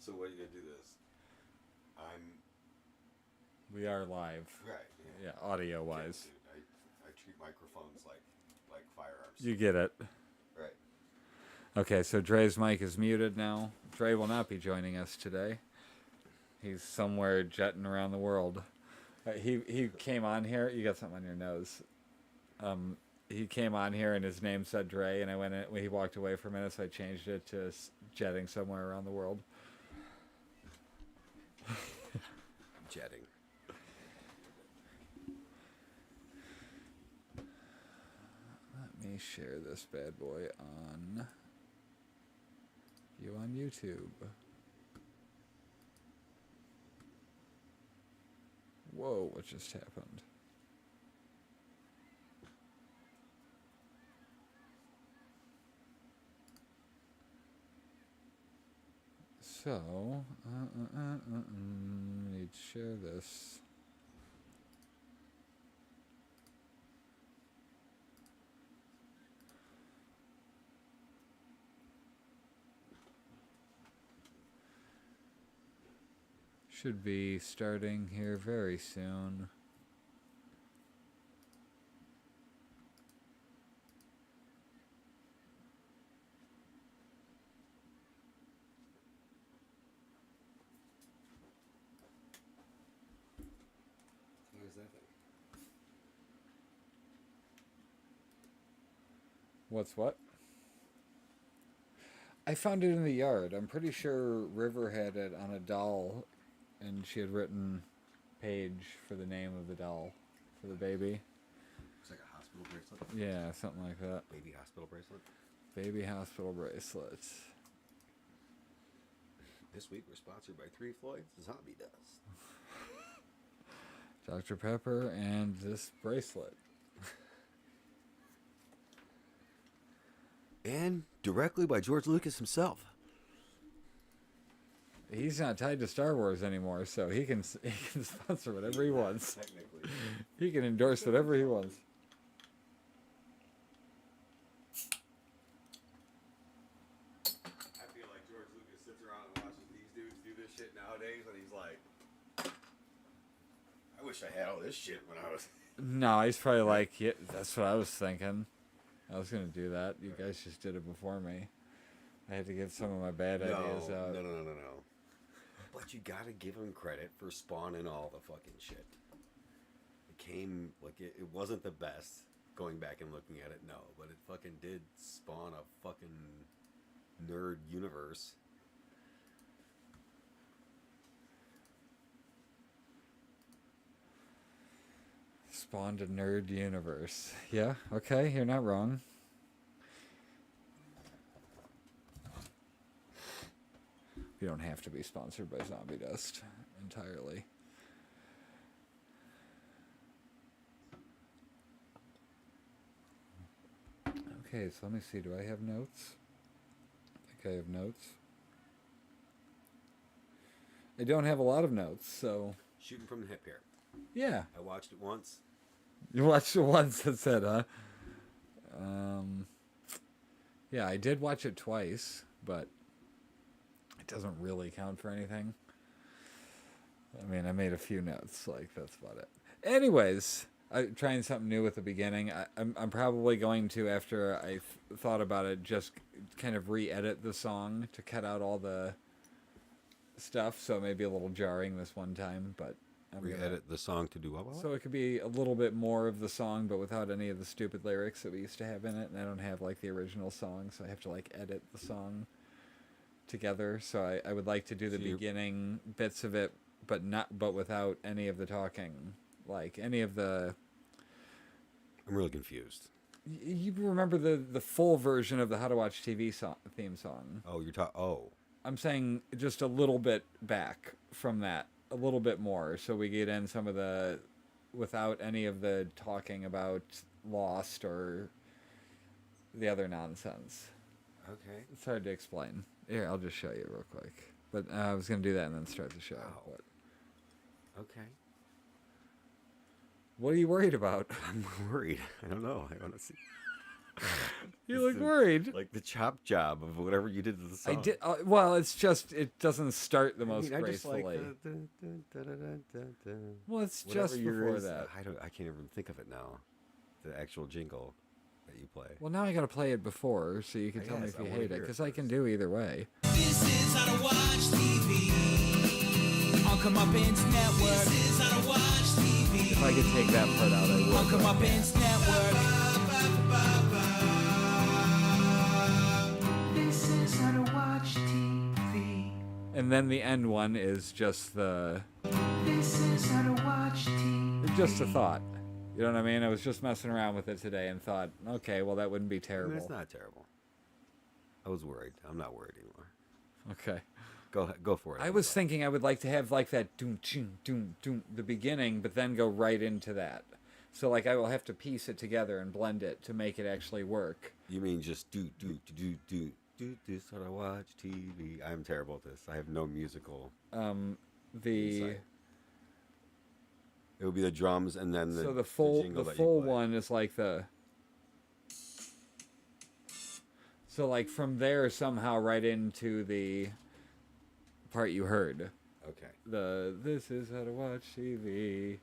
So what are you gonna do this? We are live. Right. Yeah, audio wise. Dude, I treat microphones like firearms. You get it. Right. Okay, so Dre's mic is muted now. Dre will not be joining us today. He's somewhere jetting around the world. He came on here. You got something on your nose. He came on here and his name said Dre, and I went in, he walked away for a minute, so I changed it to jetting somewhere around the world. Jetting. Let me share this bad boy on YouTube. Whoa, what just happened? So, need to share this. Should be starting here very soon. What is that thing? What's what? I found it in the yard. I'm pretty sure River had it on a doll, and she had written Paige for the name of the doll for the baby. Looks like a hospital bracelet. Yeah, something like that. Baby hospital bracelet. Baby hospital bracelets. This week we're sponsored by 3 Floyd's Zombie Dust. Dr. Pepper and this bracelet. And directly by George Lucas himself. He's not tied to Star Wars anymore, so he can sponsor whatever he wants. Technically. He can endorse whatever he wants. I feel like George Lucas sits around and watches these dudes do this shit nowadays, and he's like, I wish I had all this shit when I was... No, he's probably like, yeah, that's what I was thinking. I was going to do that. You guys just did it before me. I had to get some of my bad ideas out. No. But you gotta give him credit for spawning all the fucking shit. It came, like, it wasn't the best, going back and looking at it, no. But it fucking did spawn a fucking nerd universe. Spawned a nerd universe. Yeah, okay, you're not wrong. You don't have to be sponsored by Zombie Dust entirely. Okay, so let me see. Do I have notes? I think I have notes. I don't have a lot of notes, so... Shooting from the hip here. Yeah. I watched it once. You watched it once, that said, huh? Yeah, I did watch it twice, but it doesn't really count for anything. I mean, I made a few notes, like, that's about it. Anyways, trying something new at the beginning. I'm probably going to, after I thought about it, just kind of re-edit the song to cut out all the stuff, so it may be a little jarring this one time, but... Re-edit the song to do what? So it could be a little bit more of the song, but without any of the stupid lyrics that we used to have in it. And I don't have, like, the original song, so I have to, like, edit the song together. So I would like to do the beginning bits of it, but without any of the talking. Like, any of the... I'm really confused. You remember the full version of the How to Watch TV theme song. Oh, you're talking... Oh. I'm saying just a little bit back from that. A little bit more, so we get in some of the, without any of the talking about Lost or the other nonsense. Okay. It's hard to explain. Here, I'll just show you real quick. But I was going to do that and then start the show. Wow. But Okay. what are you worried about? I'm worried. I don't know. I want to see. You It's look worried. Like the chop job of whatever you did to the song. I did. Well, it's just it doesn't start the most I just gracefully. like the Well, it's whatever just yours before is. that. I can't even think of it now. The actual jingle that you play. Well, now I gotta play it before, so you can tell me guess. if I you wanna hate it, hear it because I can first. do either way. This is how to watch TV on Comeuppance Network. This is how to watch TV If I could take that part out, I on would. but I can't. Comeuppance Network. This is how to watch TV. And then the end one is just the This is how to watch TV. just a thought. You know what I mean? I was just messing around with it today and thought, okay, well that wouldn't be I terrible. mean, it's not terrible. I was worried. I'm not worried anymore. Okay. Go for it. I was thinking I would like to have like that doom ching doom doom the beginning, but then go right into that. So like I will have to piece it together and blend it to make it actually work. You mean just do this how to watch TV? I'm terrible at this. I have no musical. The Insight. It would be the drums and then so the full jingle the that you full play. one is like the. So like from there somehow right into the part you heard. Okay. This is how to watch TV.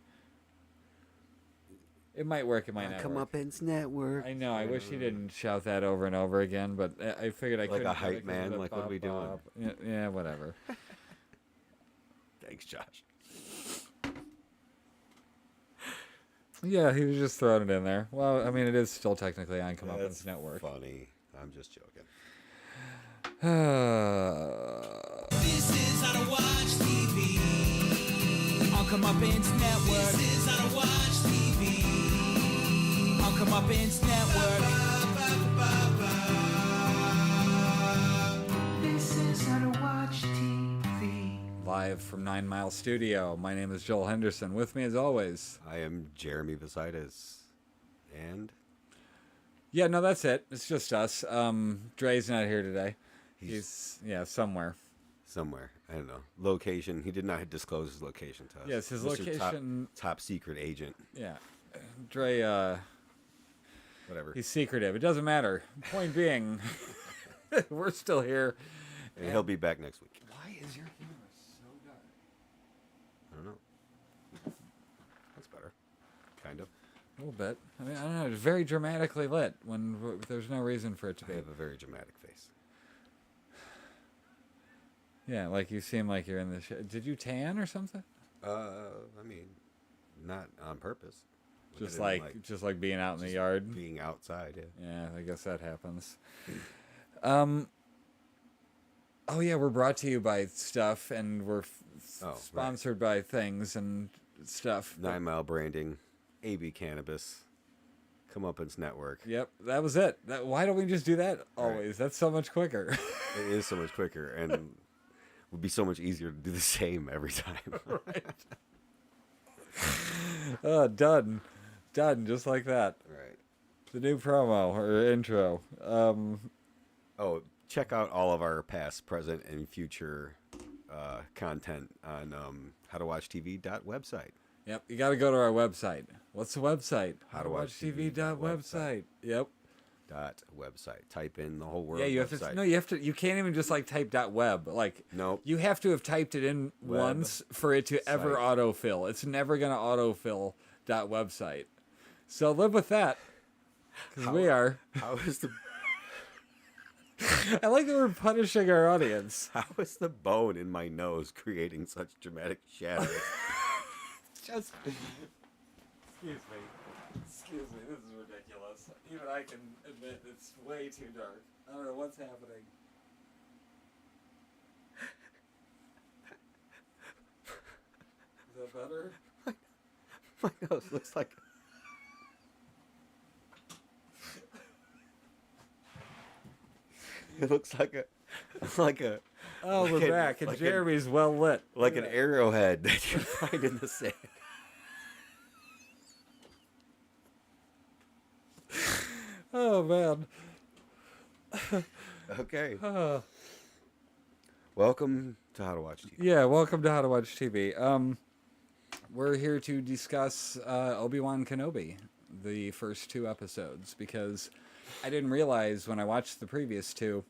It might work, it might not work. Comeuppance Network. I know, I wish he didn't shout that over and over again, but I figured I Like couldn't. a do it hype 'cause of man, the like, what are we bop, bop. Yeah, whatever. Thanks, Josh. Yeah, he was just throwing it in there. Well, I mean, it is still technically on Comeuppance That's Network. funny. I'm just joking. This is how to watch TV on Comeuppance Network. This is how to watch TV on Comeuppance Network. This is how to watch TV. Live from 9 Mile Studio. My name is Joel Henderson. With me, as always. I am Jeremy Visitis. And Yeah, no, that's it. It's just us. Dre's not here today. He's- He's somewhere. somewhere. I don't know. Location. He did not disclose his location to us. Yes, his Mr. location. Top secret agent. Yeah, Dre. Whatever. He's secretive. It doesn't matter. Point being, we're still here. And he'll be back next week. Why is your camera so dark? I don't know. That's better. Kind of. A little bit. I mean, I don't know. It's very dramatically lit when there's no reason for it to I be. have a very dramatic face. Yeah, like you seem like you're in the. Did you tan or something? I mean, not on purpose. I Just didn't just like being out in the just yard. being outside. Yeah. Yeah, I guess that happens. Oh yeah, we're brought to you by stuff, and we're right. sponsored by things and stuff. 9 Mile Branding, AB Cannabis, Comeuppance Network. Yep, that was it. Why don't we just do that always? That's so much quicker. It is so much quicker and would be so much easier to do the same every time. Done, just like that. Right. The new promo or intro. Oh, check out all of our past, present, and future content on howtowatchtv.website. Yep, you got to go to our website. What's the website? howtowatchtv.website. Yep. .website. Type in the whole word. Yeah, you have website. to. No, you have to. You can't even just like type .web. Like, Nope. you have to have typed it in Web once for it to ever site. autofill. It's never gonna autofill .website. So live with that, because we are. How is the I like that we're punishing our audience. how is the bone in my nose creating such dramatic shadows? Just. Excuse me. Excuse me. This is ridiculous. Even I can admit it's way too dark. I don't know what's happening. Is that better? My nose looks like. It looks like a Oh, like we're an- back, and like an- Jeremy's well lit. like Look an at that. arrowhead that you find in the sand. Oh man. Okay. Uh, Welcome to How to Watch TV. yeah, welcome to How to Watch TV. We're here to discuss Obi Wan Kenobi, the first 2 episodes, because I didn't realize when I watched the previous two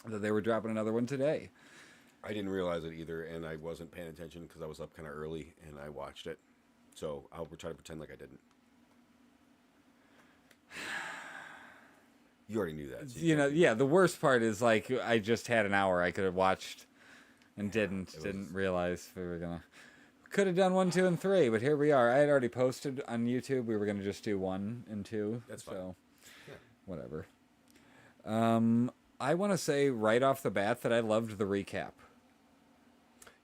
that they were dropping another one today. I didn't realize it either, and I wasn't paying attention because I was up kind of early and I watched it. So I'll try to pretend like I didn't. You already knew that. So You know, yeah. The worst part is like I just had an hour I could have watched and didn't realize we were gonna. Could have done 1, 2, and 3, but here we are. I had already posted on YouTube. We were gonna just do 1 and 2. That's fine. So, Yeah. whatever. I want to say right off the bat that I loved the recap.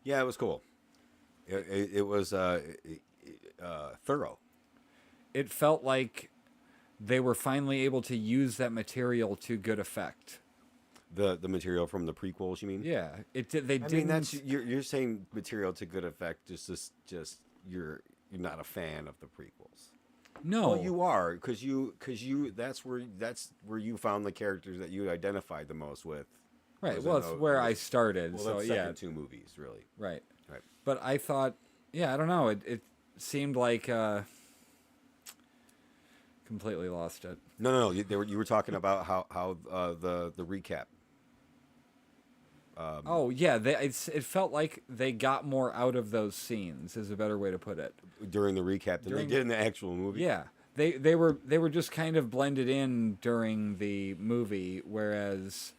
Yeah, it was cool. It was thorough. It felt like they were finally able to use that material to good effect. The material from the prequels, you mean? Yeah, it did. They I didn't. mean, that's you're saying material to good effect. Just you're not a fan of the prequels. No, Well, you are because you that's where you found the characters that you identified the most with. right. Was Well, in it's those- where I started. Well, so the yeah, second two movies, really. right. Right. But I thought, yeah, I don't know. It seemed like completely lost it. No. You were talking about how the recap. Oh yeah, it felt like they got more out of those scenes. Is a better way to put it. During the recap than they did in the actual movie. Yeah, they were just kind of blended in during the movie, whereas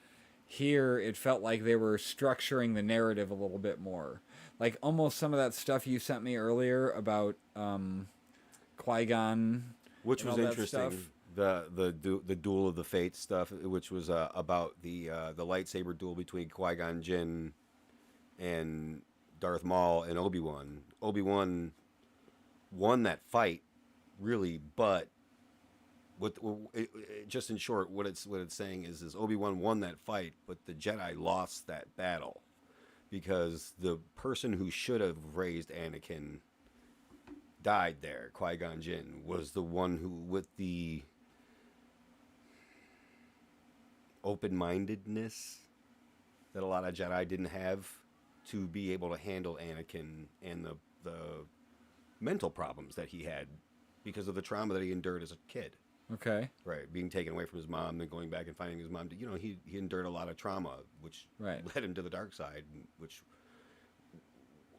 here it felt like they were structuring the narrative a little bit more. Like almost some of that stuff you sent me earlier about Qui-Gon, Which and was all that interesting. stuff. The duel of the fates stuff, which was about the lightsaber duel between Qui-Gon Jinn and Darth Maul and Obi-Wan. Obi-Wan won that fight, really, but just in short, what it's saying is Obi-Wan won that fight, but the Jedi lost that battle because the person who should have raised Anakin died there. Qui-Gon Jinn was the one who, with the open-mindedness that a lot of Jedi didn't have to be able to handle Anakin and the mental problems that he had because of the trauma that he endured as a kid. Okay. Right, being taken away from his mom, then going back and finding his mom. He endured a lot of trauma, which Right. led him to the dark side, which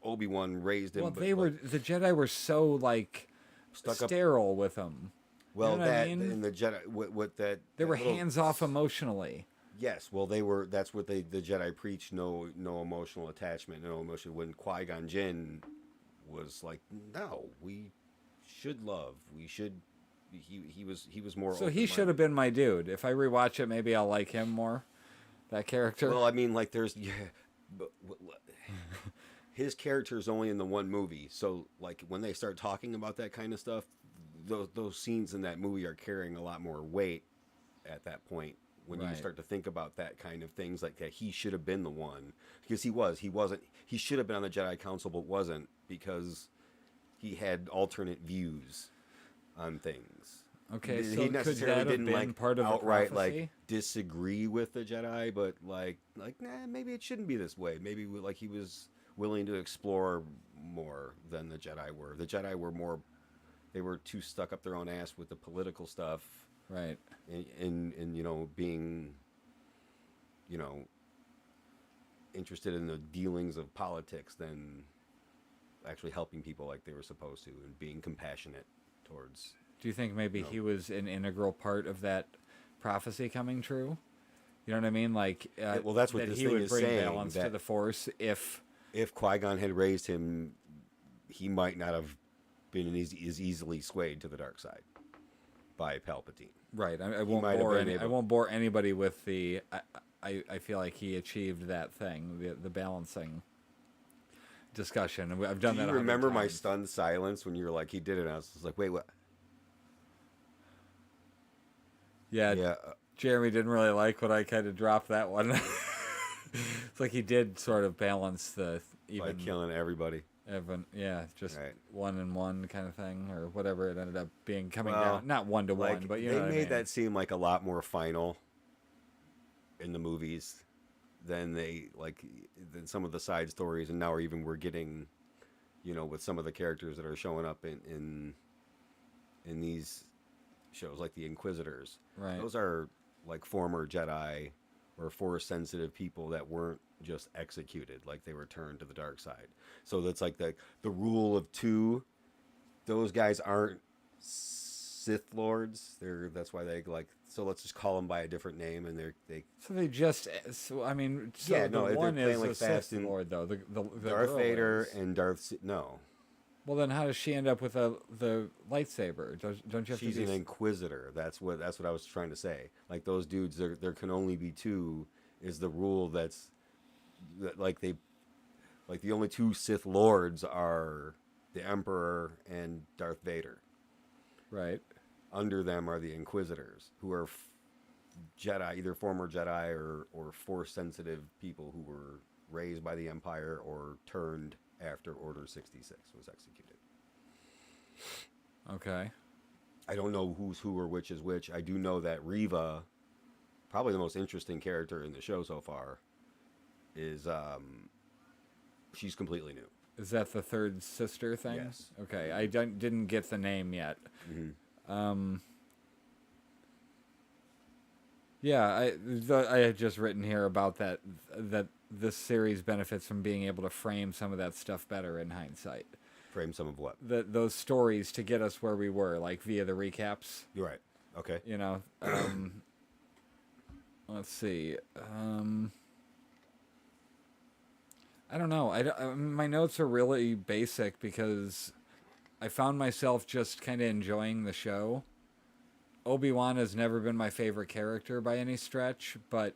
Obi-Wan raised him. Well, but, the Jedi were so like Stuck up- sterile with them. Well, You know what I that mean? and the Jedi, what that They that were little- hands off emotionally. Yes, well, they were. That's what the Jedi preached: no emotional attachment, no emotion. When Qui-Gon Jinn was like, no, we should love. We should. He was more. So he should have been my dude. If I rewatch it, maybe I'll like him more. That character. Well, I mean, like, there's but his character is only in the one movie, so like when they start talking about that kind of stuff, those scenes in that movie are carrying a lot more weight at that point. When you Right. start to think about that kind of things like that, he should have been the one because he wasn't. He should have been on the Jedi Council, but wasn't because he had alternate views on things. Okay, He so could necessarily that have didn't been like part of outright the prophecy? like disagree with the Jedi, but like nah, maybe it shouldn't be this way. Maybe like he was willing to explore more than the Jedi were. The Jedi were more. They were too stuck up their own ass with the political stuff. Right. And being, interested in the dealings of politics than actually helping people like they were supposed to and being compassionate towards. Do you think maybe he was an integral part of that prophecy coming true? You know what I mean? Like, well, that's what that this he thing would is bring saying, balance to that- the Force if. If Qui-Gon had raised him, he might not have been as easily swayed to the dark side by Palpatine. Right. I might won't have bore been I able- won't bore anybody with the. I feel like he achieved that thing, the balancing discussion. And I've done Do that. you 100 remember my times. stunned silence when you were like, he did it? And I was just like, wait, what? Yeah. Yeah. Jeremy didn't really like when I kind of dropped that one. It's like he did sort of balance the By even. killing everybody. Yeah, just Right. 1 and 1 kind of thing, or whatever it ended up being coming Well, down. Not 1 to 1, but you they know what made I mean. that seem like a lot more final in the movies than than some of the side stories, and now even we're getting, with some of the characters that are showing up in these shows, like the Inquisitors. Right. Those are like former Jedi or Force-sensitive people that weren't just executed, like they were turned to the dark side. So that's like the rule of two. Those guys aren't Sith Lords. That's why they like. So let's just call them by a different name, and they. So they just. So I mean, so Yeah, the no, they're one playing is like a fast Sith and- Lord, though. The Darth girl Vader is. and no. Well, then how does she end up with the lightsaber? Don't you have She's to an be? Inquisitor. That's what I was trying to say. Like those dudes, there can only be two. Is the rule that like the only two Sith Lords are the Emperor and Darth Vader. Right. Under them are the Inquisitors, who are Jedi, either former Jedi or Force-sensitive people who were raised by the Empire or turned after Order 66 was executed. Okay. I don't know who's who or which is which. I do know that Reva, probably the most interesting character in the show so far, is she's completely new. Is that the third sister thing? Yes. Okay. I didn't get the name yet. Mm-hmm. Yeah, I had just written here about that this series benefits from being able to frame some of that stuff better in hindsight. Frame some of what? Those stories to get us where we were, like via the recaps. You're right. Okay. You know, let's see. I don't know. My notes are really basic because I found myself just kind of enjoying the show. Obi-Wan has never been my favorite character by any stretch, but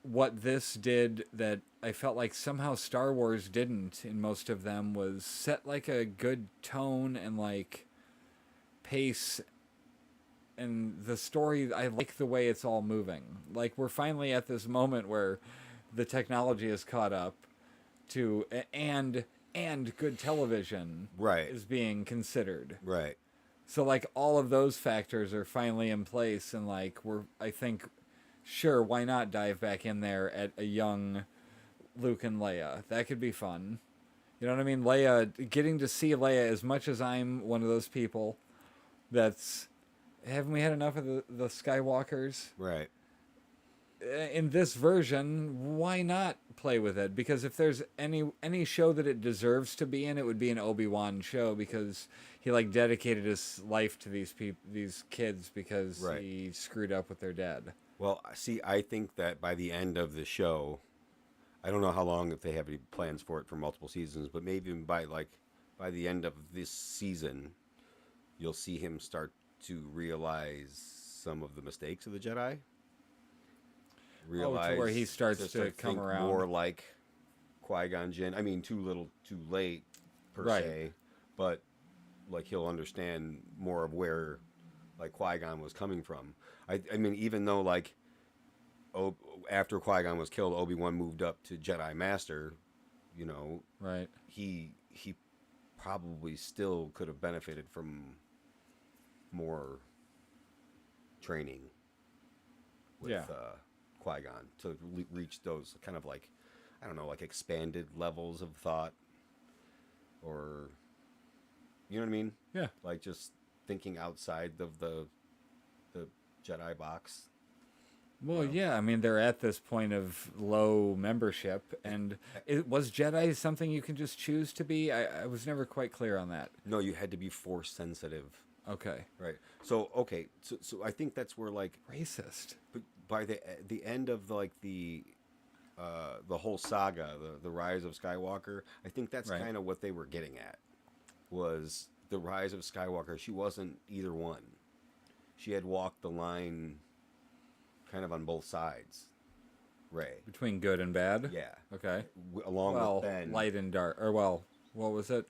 what this did that I felt like somehow Star Wars didn't in most of them was set like a good tone and like pace, and the story, I like the way it's all moving. Like we're finally at this moment where the technology is caught up to and good television Right. is being considered. Right. So like all of those factors are finally in place, and like I think, sure, why not dive back in there at a young Luke and Leia? That could be fun. You know what I mean? Leia, getting to see Leia, as much as I'm one of those people that's, haven't we had enough of the Skywalkers? Right. In this version, why not play with it? Because if there's any show that it deserves to be in, it would be an Obi-Wan show, because he like dedicated his life to these kids because Right. he screwed up with their dad. Well, see, I think that by the end of the show, I don't know how long, if they have any plans for it for multiple seasons, but maybe by the end of this season, you'll see him start to realize some of the mistakes of the Jedi. To where he starts to start come think around. more like Qui-Gon Jinn. I mean, too little, too late, per Right. se, but like he'll understand more of where like Qui-Gon was coming from. I mean, even though like after Qui-Gon was killed, Obi-Wan moved up to Jedi Master, you know, Right. he probably still could have benefited from more training with Yeah. Qui-Gon to reach those kind of like, I don't know, like expanded levels of thought, or you know what I mean? Yeah. Like just thinking outside of the Jedi box. Well, yeah. I mean, they're at this point of low membership, and was Jedi something you can just choose to be? I was never quite clear on that. No, you had to be Force sensitive. Okay. Right. So okay. So I think that's where like Racist. but by the end of like the whole saga, the Rise of Skywalker, I think that's Right. kind of what they were getting at, was the Rise of Skywalker. She wasn't either one. She had walked the line kind of on both sides. Rey. Between good and bad? Yeah. Okay. Along Well, with Ben. light and dark. Or, well, what was it?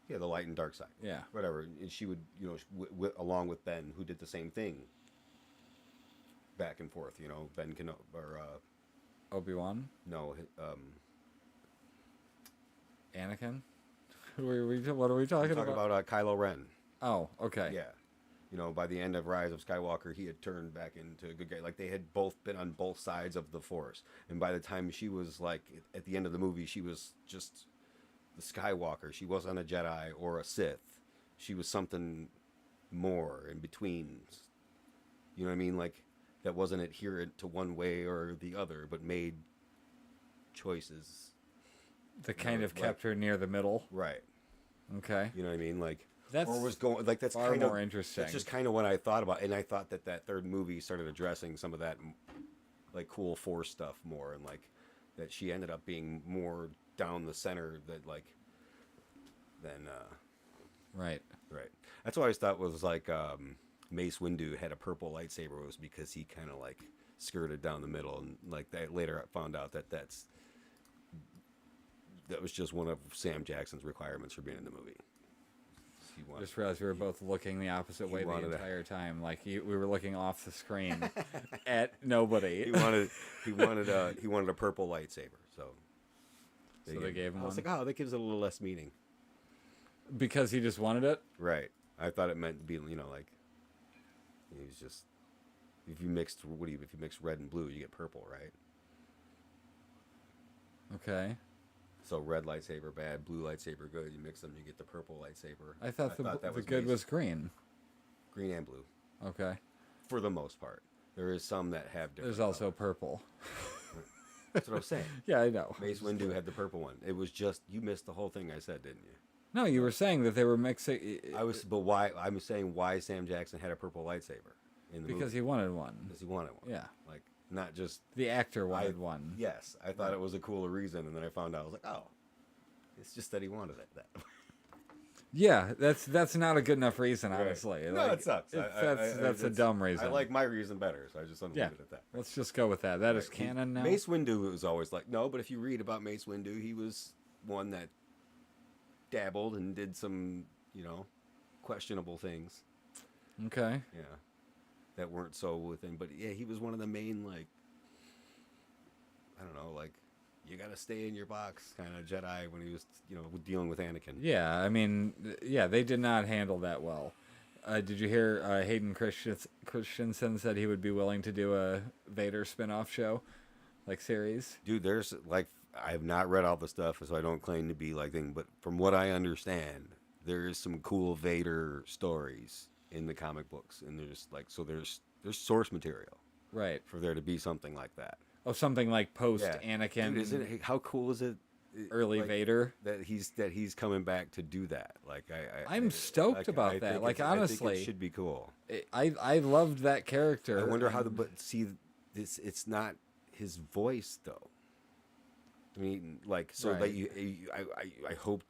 Yeah, the light and dark side. Yeah. Whatever. And she would, you know, along with Ben, who did the same thing. Back and forth, you know, Ben can, or Obi-Wan? no, Anakin? What are we talking talk about? about Kylo Ren. Oh, okay. Yeah. You know, by the end of Rise of Skywalker, he had turned back into a good guy. Like, they had both been on both sides of the Force. And by the time she was, like, at the end of the movie, she was just the Skywalker. She wasn't a Jedi or a Sith. She was something more in between. You know what I mean? Like, that wasn't adherent to one way or the other, but made choices. That kind of kept her near the middle. Right. Okay. You know what I mean? Like, That's or was going like that's far kind more of interesting. That's just kind of what I thought about, and I thought that third movie started addressing some of that, like, cool Force stuff more, and like that she ended up being more down the center than right. right. That's what I always thought was like Mace Windu had a purple lightsaber was because he kind of like skirted down the middle, and like that later I found out that that was just one of Sam Jackson's requirements for being in the movie. Just realized we were both looking the opposite way the entire time. Like we were looking off the screen at nobody. He wanted a purple lightsaber. So they gave him one. I was like, oh, that gives it a little less meaning. Because he just wanted it. Right. I thought it meant to be, like, he was just, if you mix red and blue, you get purple, right? Okay. So red lightsaber bad, blue lightsaber good. You mix them, you get the purple lightsaber. I thought the good was green. Green and blue. Okay. For the most part. There is some that have different There's also colors. purple. That's what I was saying. Yeah, I know. Mace Windu had the purple one. It was just, you missed the whole thing I said, didn't you? No, you were saying that they were mixing. But why? I'm saying why Sam Jackson had a purple lightsaber in the movie. Because he wanted one. Because he wanted one. Yeah. Like, not just... The actor wanted one. Yes. I thought it was a cooler reason, and then I found out, I was like, oh, it's just that he wanted it. Yeah, that's not a good enough reason, honestly. Right. Like, No, it sucks. That's a dumb reason. I like my reason better, so I just leave it at that. Let's just go with that. That is canon now. Mace Windu was always like, no, but if you read about Mace Windu, he was one that dabbled and did some, questionable things. Okay. Yeah. That weren't so within, but yeah, he was one of the main, like, I don't know, like, you gotta stay in your box kind of Jedi when he was, dealing with Anakin. Yeah, I mean, they did not handle that well. Did you hear Hayden Christensen said he would be willing to do a Vader spin-off show, like series? Dude, there's, like, I have not read all the stuff, so I don't claim to be, like, but from what I understand, there is some cool Vader stories in the comic books, and there's source material. Right. For there to be something like that. Oh, something like post Anakin. Dude, how cool is it? Early Vader that he's coming back to do that. Like I'm stoked about that. Like, honestly, I think it should be cool. I loved that character. I wonder how it's not his voice though. I mean, like, so right. that I hope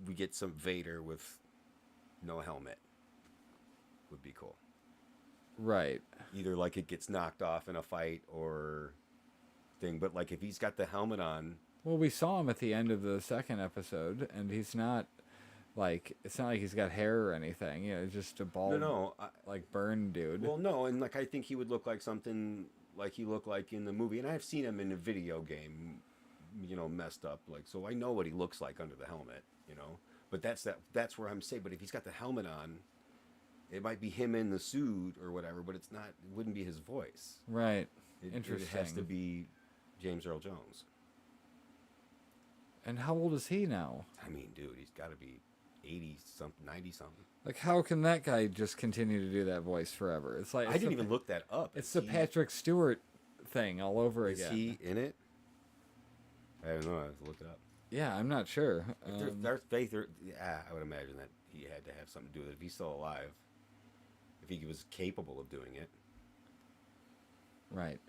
we get some Vader with no helmet. Would be cool. Right. Either like it gets knocked off in a fight or thing, but like if he's got the helmet on. Well, we saw him at the end of the second episode, and he's not like, it's not like he's got hair or anything. It's just a bald, like, burn dude. Well, no, and like I think he would look like something like he looked like in the movie, and I've seen him in a video game, messed up. Like, so I know what he looks like under the helmet, But that's where I'm saying. But if he's got the helmet on. It might be him in the suit or whatever, but it's not. It wouldn't be his voice. Right. Interesting. It has to be James Earl Jones. And how old is he now? I mean, dude, he's got to be 80-something, 90-something. Like, how can that guy just continue to do that voice forever? It's like I didn't even look that up. It's the Patrick Stewart thing all over again. Is he in it? I don't know. I have to look it up. Yeah, I'm not sure. Darth Vader. Yeah, I would imagine that he had to have something to do with it if he's still alive. If he was capable of doing it. Right.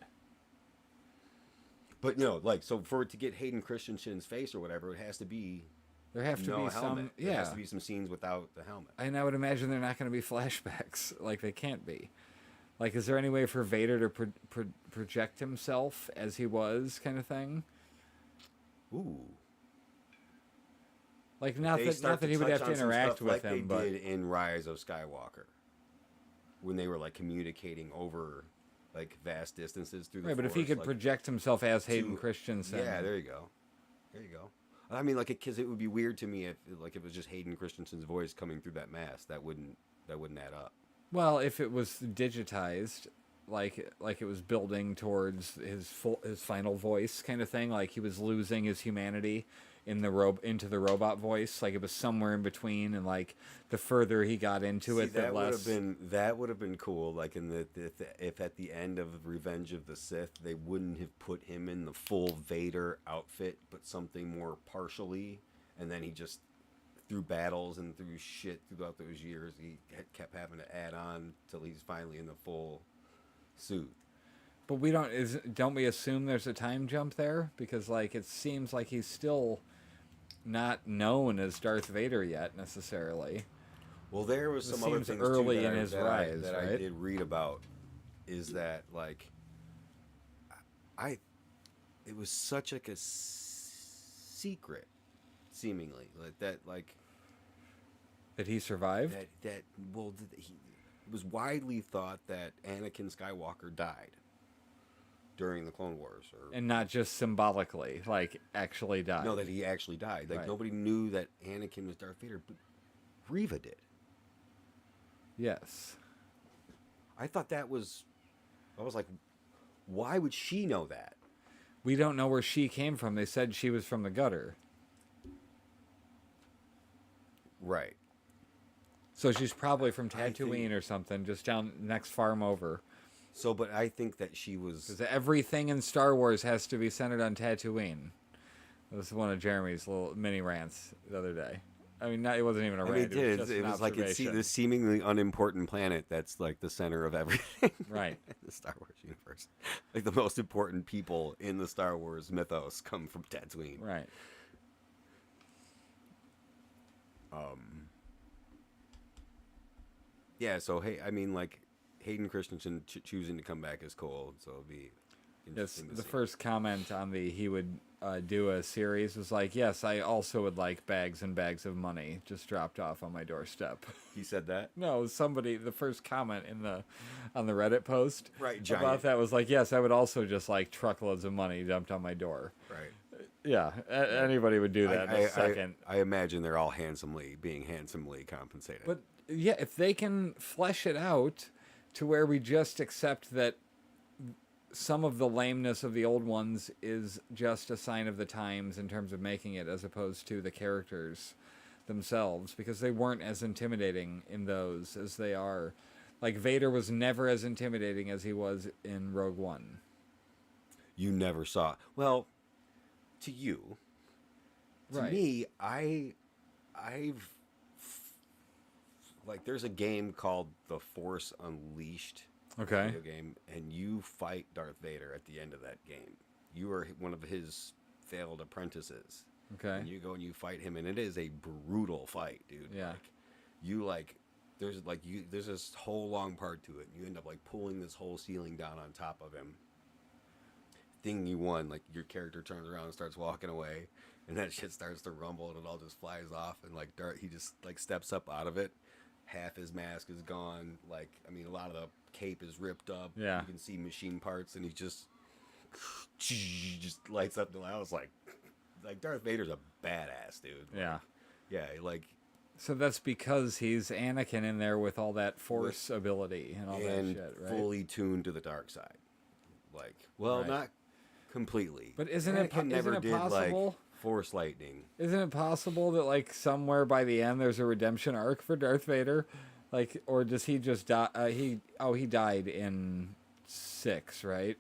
But, so for it to get Hayden Christensen's face or whatever, it has to be... There have to be helmet. some... Yeah. There has to be some scenes without the helmet. And I would imagine they're not going to be flashbacks. Like, they can't be. Like, is there any way for Vader to project himself as he was, kind of thing? Ooh. Like, not that he would have to interact with him, but... they did in Rise of Skywalker. When they were, like, communicating over, like, vast distances through the Right, but if he could project himself as Hayden Christensen... Yeah, there you go. There you go. I mean, like, because it would be weird to me if it was just Hayden Christensen's voice coming through that mask. That wouldn't add up. Well, if it was digitized, like it was building towards his final voice kind of thing, like he was losing his humanity in the into the robot voice. Like it was somewhere in between, and like the further he got into it, the that less. would have been cool. Like in if at the end of Revenge of the Sith, they wouldn't have put him in the full Vader outfit, but something more partially, and then he just through battles and through shit throughout those years, he kept having to add on till he's finally in the full suit. But don't we assume there's a time jump there? Because like it seems like he's still not known as Darth Vader yet necessarily. Well, there was some other things early too that in his rise, that right? I did read about. Is that like it was such like a secret, seemingly That he survived? it was widely thought that Anakin Skywalker died during the Clone Wars, And not just symbolically, like actually died. no, that he actually died. Like Right. nobody knew that Anakin was Darth Vader, but Reva did. Yes. I thought I was like, why would she know that? We don't know where she came from. They said she was from the gutter. Right. So she's probably from Tatooine or something, just down next farm over. So, but I think that she was. Because everything in Star Wars has to be centered on Tatooine. That was one of Jeremy's little mini rants the other day. I mean, it wasn't even a I rant. mean, it did. Was It was like it's observation. this seemingly unimportant planet that's like the center of everything. Right. In the Star Wars universe. Like the most important people in the Star Wars mythos come from Tatooine. Right. Yeah, so hey, I mean, like Hayden Christensen choosing to come back is cool. So it'll be Yes, interesting to the see. first comment on he would do a series was like, yes, I also would like bags and bags of money just dropped off on my doorstep. He said that. No, somebody, the first comment on the Reddit post Right, about giant. that was like, yes, I would also just like truckloads of money dumped on my door. Right. Yeah, anybody would do that in a second. I imagine they're all being handsomely compensated. But yeah, if they can flesh it out to where we just accept that some of the lameness of the old ones is just a sign of the times in terms of making it, as opposed to the characters themselves, because they weren't as intimidating in those as they are. Like Vader was never as intimidating as he was in Rogue One. You never saw. Well, to you, to Right. me, I've like there's a game called The Force Unleashed. Okay. Video game, and you fight Darth Vader at the end of that game. You are one of his failed apprentices. Okay. And you go and you fight him, and it is a brutal fight, dude. Yeah. There's this whole long part to it, and you end up like pulling this whole ceiling down on top of him. Thing you won, like your character turns around and starts walking away, and that shit starts to rumble, and it all just flies off, and like Darth, he just like steps up out of it. Half his mask is gone. Like, I mean, a lot of the cape is ripped up. Yeah. You can see machine parts, and he just lights up. I was like Darth Vader's a badass, dude. Yeah. Yeah, like. So that's because he's Anakin in there with all that Force ability and all and that shit, right? fully tuned to the dark side. Like, well, Right. not completely. But isn't Anakin it possible? Like Force lightning. Isn't it possible that like somewhere by the end there's a redemption arc for Darth Vader, like, or does he just die? He died in 6, right?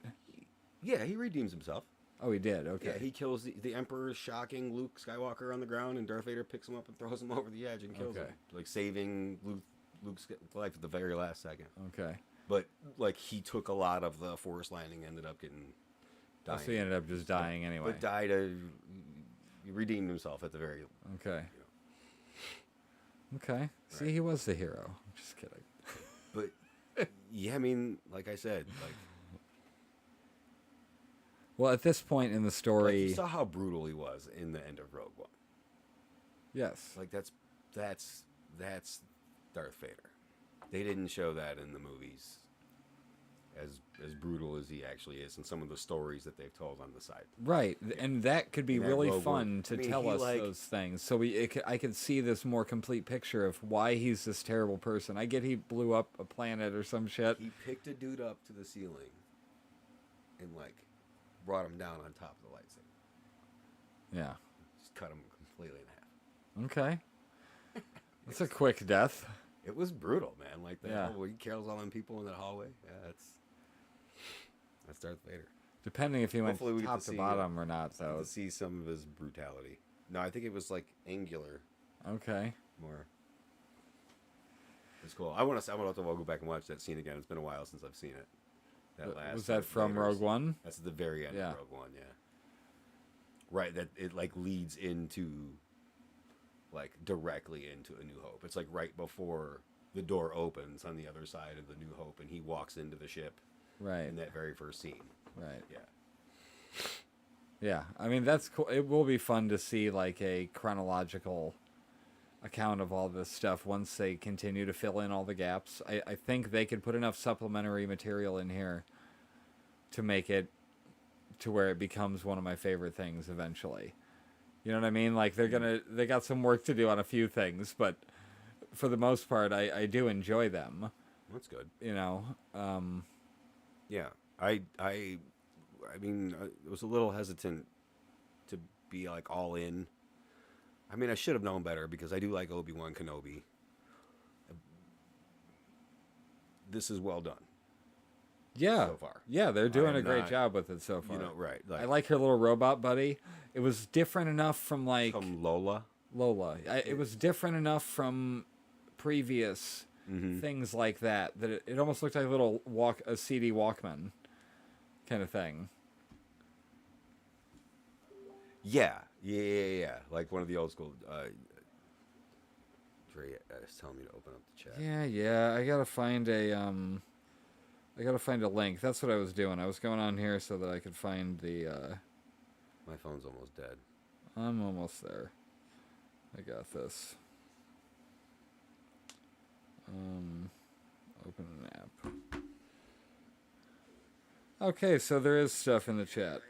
Yeah, he redeems himself. Oh, he did. Okay. Yeah, he kills the Emperor, shocking Luke Skywalker on the ground, and Darth Vader picks him up and throws him over the edge and kills him, like saving Luke's life at the very last second. Okay. But like he took a lot of the Force lightning, ended up getting dying. So he ended up just dying anyway. But died. He redeemed himself at the very. Okay. Okay. See, he was the hero. I'm just kidding. But yeah, I mean, like I said, like. Well, at this point in the Like, story, you saw how brutal he was in the end of Rogue One. yes. Like that's Darth Vader. They didn't show that in the movies as brutal as he actually is in some of the stories that they've told on the side. Right, and that could be In that really Rogue fun One. to I mean, tell he, us like- those things. So I could see this more complete picture of why he's this terrible person. I get he blew up a planet or some shit. He picked a dude up to the ceiling and like brought him down on top of the lightsaber. Yeah. just cut him completely in half. Okay. That's a quick death. It was brutal, man. Like that Yeah. whole, he kills all them people in that hallway. Yeah, that's Darth Vader. Depending if he went Hopefully we get top to to see bottom or not, though. To see some of his brutality. No, I think it was like angular Okay. more. It's cool. I want to go back and watch that scene again. It's been a while since I've seen it. That last Was that from Vader's- Rogue One? That's at the very end Yeah. of Rogue One, yeah. Right, that it like leads into like directly into A New Hope. It's like right before the door opens on the other side of the New Hope and he walks into the ship Right. in that very first scene. Right. Yeah. Yeah. I mean, that's cool. It will be fun to see like a chronological account of all this stuff once they continue to fill in all the gaps. I think they could put enough supplementary material in here to make it to where it becomes one of my favorite things eventually. You know what I mean? Like they got some work to do on a few things, but for the most part, I do enjoy them. That's good. You know, Yeah. I mean, I was a little hesitant to be like all in. I mean, I should have known better because I do like Obi Wan Kenobi. This is well done. yeah, So far. yeah, they're doing am a great not- job with it so far. You know, right? I like her little robot buddy. It was different enough from like from Lola. Lola. It was different enough from previous things like that it almost looked like a CD Walkman kind of thing. Yeah. Like one of the old school. Dre is telling me to open up the chat. Yeah. I gotta find a link. That's what I was doing. I was going on here so that I could find the. My phone's almost dead. I'm almost there. I got this. Open an app. Okay, so there is stuff in the chat.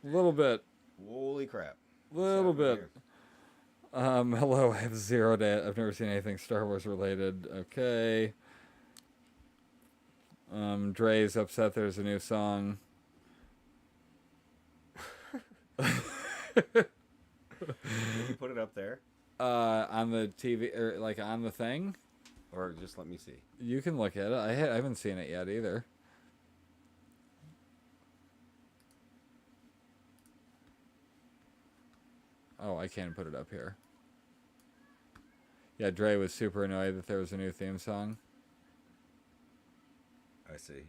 A little bit. Holy crap! Little What's bit. happening Hello, I have zero data. I've never seen anything Star Wars related. Okay. Dre's upset there's a new song. here? Can you put it up there, On the TV, or like on the thing? or just let me see? You can look at it. I haven't seen it yet either. Oh, I can't put it up here. Yeah, Dre was super annoyed that there was a new theme song. I see.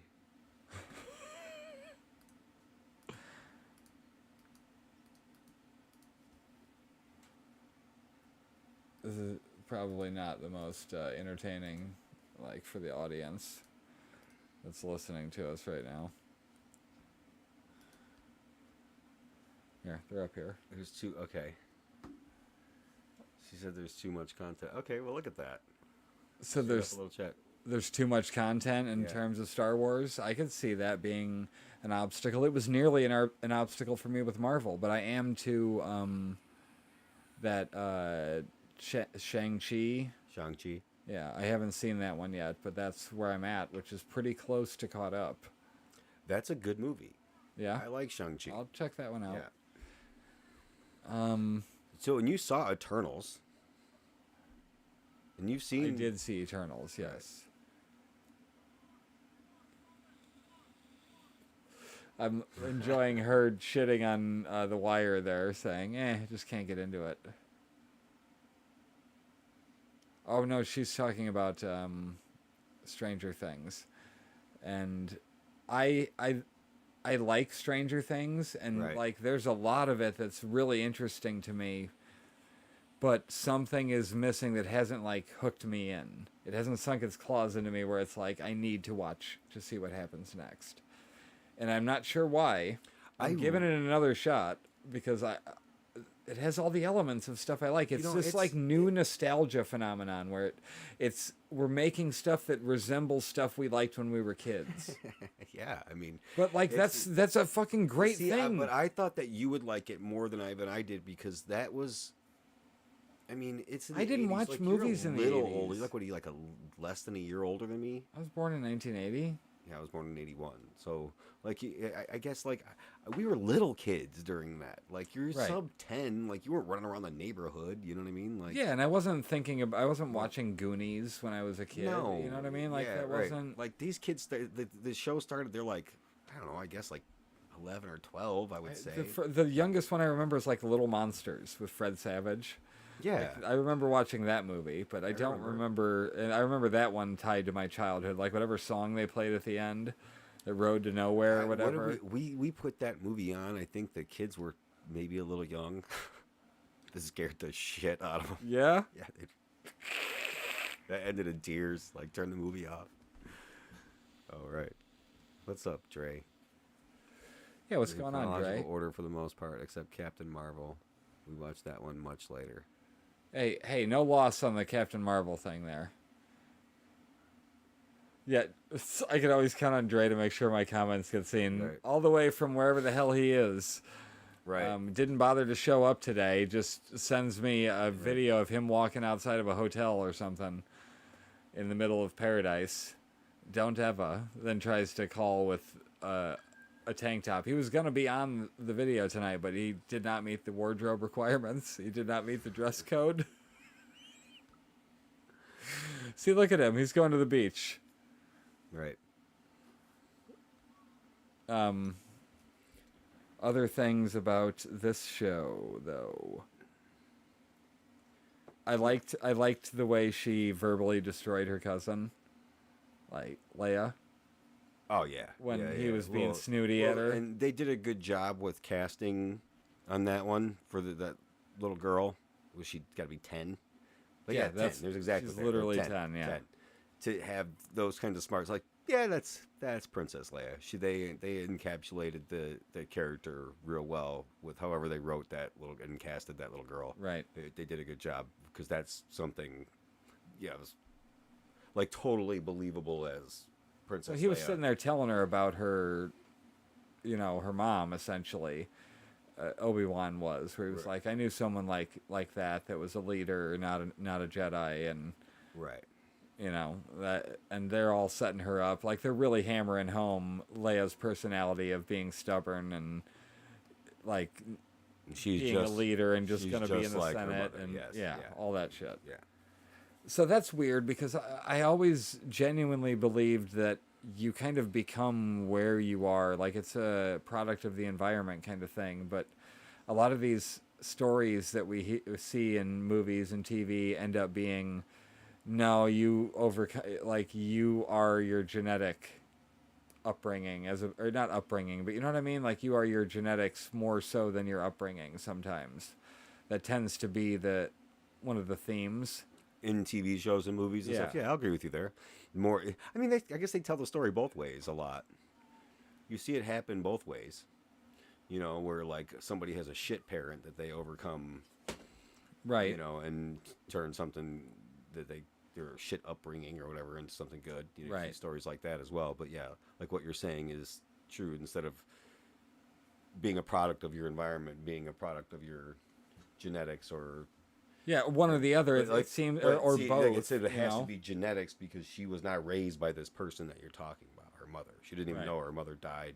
This is probably not the most entertaining, like, for the audience that's listening to us right now. Here, they're up here. There's too. Okay. She said there's too much content. Okay, well look at that. So Shoot there's up a little chat. there's too much content in Yeah. terms of Star Wars. I could see that being an obstacle. It was nearly an obstacle for me with Marvel, but I am to that Shang-Chi. Shang-Chi. Yeah, I haven't seen that one yet, but that's where I'm at, which is pretty close to caught up. That's a good movie. Yeah, I like Shang-Chi. I'll check that one out. Yeah. So, and you saw Eternals. And you've seen. I did see Eternals, yes. I'm enjoying her shitting on The Wire there, saying, just can't get into it. Oh, no, she's talking about Stranger Things. And I like Stranger Things, and Right. like there's a lot of it that's really interesting to me, but something is missing that hasn't like hooked me in. It hasn't sunk its claws into me where it's like I need to watch to see what happens next. And I'm not sure why. I'm giving it another shot because it has all the elements of stuff I like. It's this like new nostalgia phenomenon where we're making stuff that resembles stuff we liked when we were kids. Yeah, I mean. But like that's a fucking great thing. But I thought that you would like it more than I did because that was. I mean, it's. In the I didn't 80s. watch like, movies you're in a the little 80s. older. Like, what are you, like less than a year older than me? I was born in 1980. Yeah, I was born in 81. So, like, I guess, like, we were little kids during that. Like, you're Right. sub 10. Like, you weren't running around the neighborhood. You know what I mean? Like, Yeah, and I wasn't I wasn't watching Goonies when I was a kid. no. You know what I mean? Like, yeah, that right. wasn't. Like, these kids, the show started, they're like, I don't know, I guess, like, 11 or 12, I would say. The youngest one I remember is like Little Monsters with Fred Savage. Yeah. Like, I remember watching that movie, but I don't remember. And I remember that one tied to my childhood. Like whatever song they played at the end, "The Road to Nowhere" or whatever. We put that movie on. I think the kids were maybe a little young. This scared the shit out of them. Yeah. Yeah. That ended in tears. Like, turn the movie off. All right. What's up, Dre? Yeah, what's In going on, chronological Dre? order for the most part, except Captain Marvel. We watched that one much later. Hey, no loss on the Captain Marvel thing there. Yeah, I can always count on Dre to make sure my comments get seen Right. all the way from wherever the hell he is. Right. Didn't bother to show up today. Just sends me a video of him walking outside of a hotel or something in the middle of paradise. Don't ever. Then tries to call with a tank top. He was going to be on the video tonight, but he did not meet the wardrobe requirements. He did not meet the dress code. See, look at him. He's going to the beach. Right. Other things about this show, though. I liked the way she verbally destroyed her cousin, like Leia. Oh, yeah. When Yeah, he yeah. was being snooty at her. And they did a good job with casting on that one for that little girl. Was she got to be 10? But yeah, 10. There's exactly she's there. literally 10, yeah. 10. To have those kinds of smarts, like, yeah, that's Princess Leia. They encapsulated the character real well with however they wrote that little and casted that little girl. Right. They did a good job because that's something, yeah, it was like totally believable as Princess So he was Leia. sitting there telling her about her, her mom, essentially. Obi Wan was, where he was like, I knew someone like that was a leader, not a Jedi, and Right. that, and they're all setting her up, like they're really hammering home Leia's personality of being stubborn and like She's being just a leader and just she's going to be in the like her Senate mother. and Yes, all that shit. Yeah. So that's weird because I always genuinely believed that you kind of become where you are. Like it's a product of the environment kind of thing. But a lot of these stories that we see in movies and TV end up being, no, you are your genetic upbringing or not upbringing, but you know what I mean? Like you are your genetics more so than your upbringing sometimes. That tends to be one of the themes. In TV shows and movies and stuff. Yeah, I'll agree with you there. More, I mean, I guess they tell the story both ways a lot. You see it happen both ways. Where like somebody has a shit parent that they overcome, right? And turn something that their shit upbringing or whatever into something good. You see stories like that as well. But yeah, like what you're saying is true. Instead of being a product of your environment, being a product of your genetics or one or the other. It seems, or see, both. Like it said it has to be genetics because she was not raised by this person that you're talking about, her mother. She didn't even know her mother died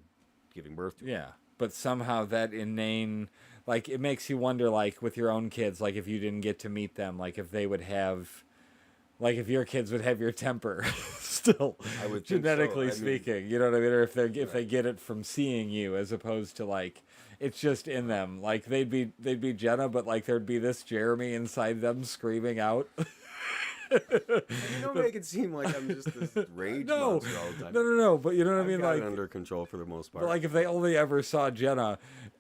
giving birth to her. Yeah, but somehow that inane, like it makes you wonder, like with your own kids, like if you didn't get to meet them, like if they would have, like if your kids would have your temper, still, I would think genetically so. speaking, you know what I mean? Or if they get it from seeing you, as opposed to like. It's just in them. Like they'd be Jenna, but like there'd be this Jeremy inside them screaming out. You don't make it seem like I'm just this rage monster all the time. No. But you know what I mean? Got Like it under control for the most part. But like if they only ever saw Jenna,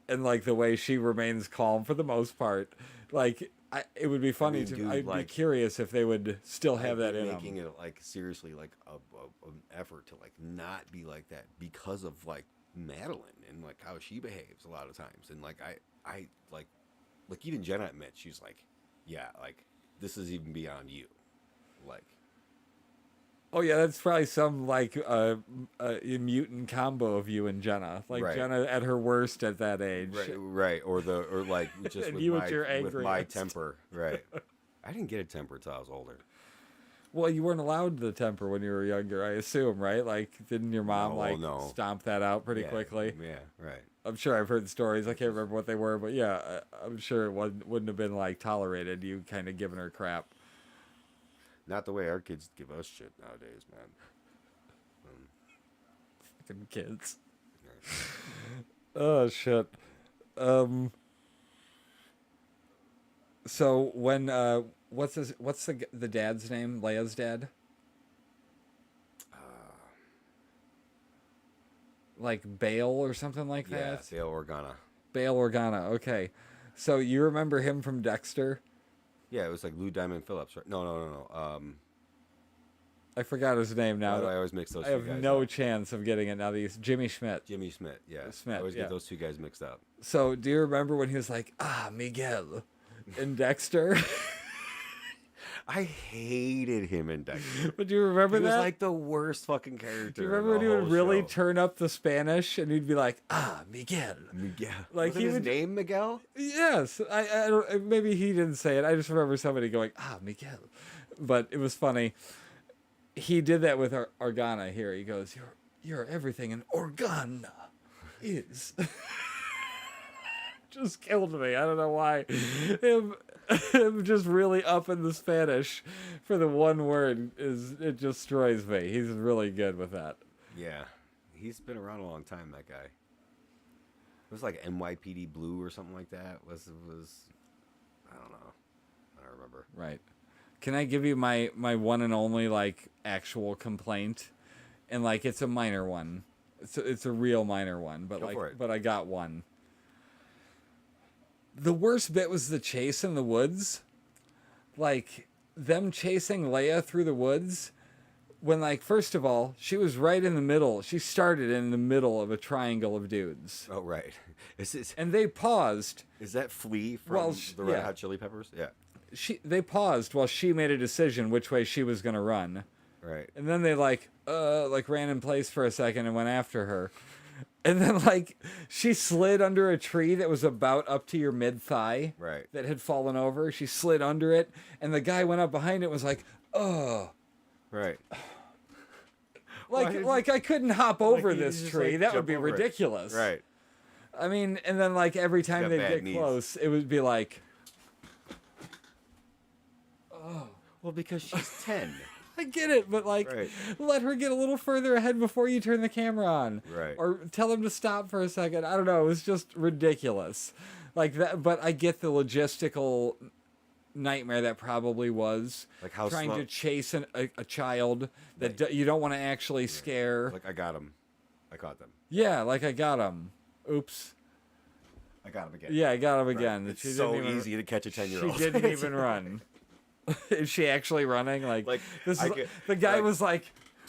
and like the way she remains calm for the most part, like it would be funny I'd be curious if they would still have that in them. Making it like seriously like an effort to like not be like that because of like Madeline and like how she behaves a lot of times, and like I like even Jenna admits she's like, yeah, like this is even beyond you, like. Oh yeah, that's probably some like mutant combo of you and Jenna, like Jenna at her worst at that age, right, or like just and with you my at your with my angriest. temper, right. I didn't get a temper until I was older. Well, you weren't allowed the temper when you were younger, I assume, right? Like, didn't your mom No. stomp that out pretty Yeah, quickly? Yeah, right. I'm sure I've heard stories. I can't remember what they were, but yeah, I'm sure it wouldn't have been like tolerated. You kind of giving her crap. Not the way our kids give us shit nowadays, man. Fucking kids. Yeah. Oh shit. So when what's the dad's name? Leia's dad? Like Bail or something like Yeah, that? Bail Organa. Bail Organa. Okay. So you remember him from Dexter? Yeah, it was like Lou Diamond Phillips, right? No. I forgot his name now. Why do I always mix those I two have guys no up? chance of getting it now. Jimmy Schmidt. Jimmy Schmidt, yeah. Schmidt, I always yeah. get those two guys mixed up. So do you remember when he was like, Miguel in Dexter? I hated him in Dexter. But do you remember He was that? like the worst fucking character. Do you remember when he would really turn up the Spanish and he'd be like, Miguel? Miguel. Like, Wasn't he his would- name Miguel? Yes. I don't, maybe he didn't say it. I just remember somebody going, Miguel. But it was funny. He did that with Organa here. He goes, you're everything an Organa is. Just killed me. I don't know why. Him just really up in the Spanish for the one word it destroys me. He's really good with that. Yeah. He's been around a long time, that guy. It was like NYPD Blue or something like that. Was I don't know. I don't remember. Right. Can I give you my one and only like actual complaint? And like it's a minor one. It's a real minor one, but Go for it. but I got one. The worst bit was the chase in the woods. Like them chasing Leia through the woods when like first of all, she was right in the middle. She started in the middle of a triangle of dudes. Oh, right. And they paused. Is that Flea from Well, the Red yeah. Hot Chili Peppers? Yeah. They paused while she made a decision which way she was going to run. Right. And then they like ran in place for a second and went after her. And then like she slid under a tree that was about up to your mid-thigh. Right. That had fallen over. She slid under it and the guy went up behind it and was like, "Oh." Right. Like I couldn't hop over you this just, tree. like, That would jump be over it. ridiculous. Right. I mean, and then like every time got they'd bad get knees. close, it would be like, Well, because she's 10. I get it, but like, Right. let her get a little further ahead before you turn the camera on. Right. Or tell him to stop for a second. I don't know. It was just ridiculous. Like that, but I get the logistical nightmare that probably was. Like how trying slow- to chase a child that you don't want to actually scare. Like, I got him. I caught them. Yeah, like I got him. Oops. I got him again. Yeah, I got him Right. again. It's She so didn't even- easy to catch a 10-year-old. She didn't even run. Is she actually running? Like this I is, could- the guy like, was like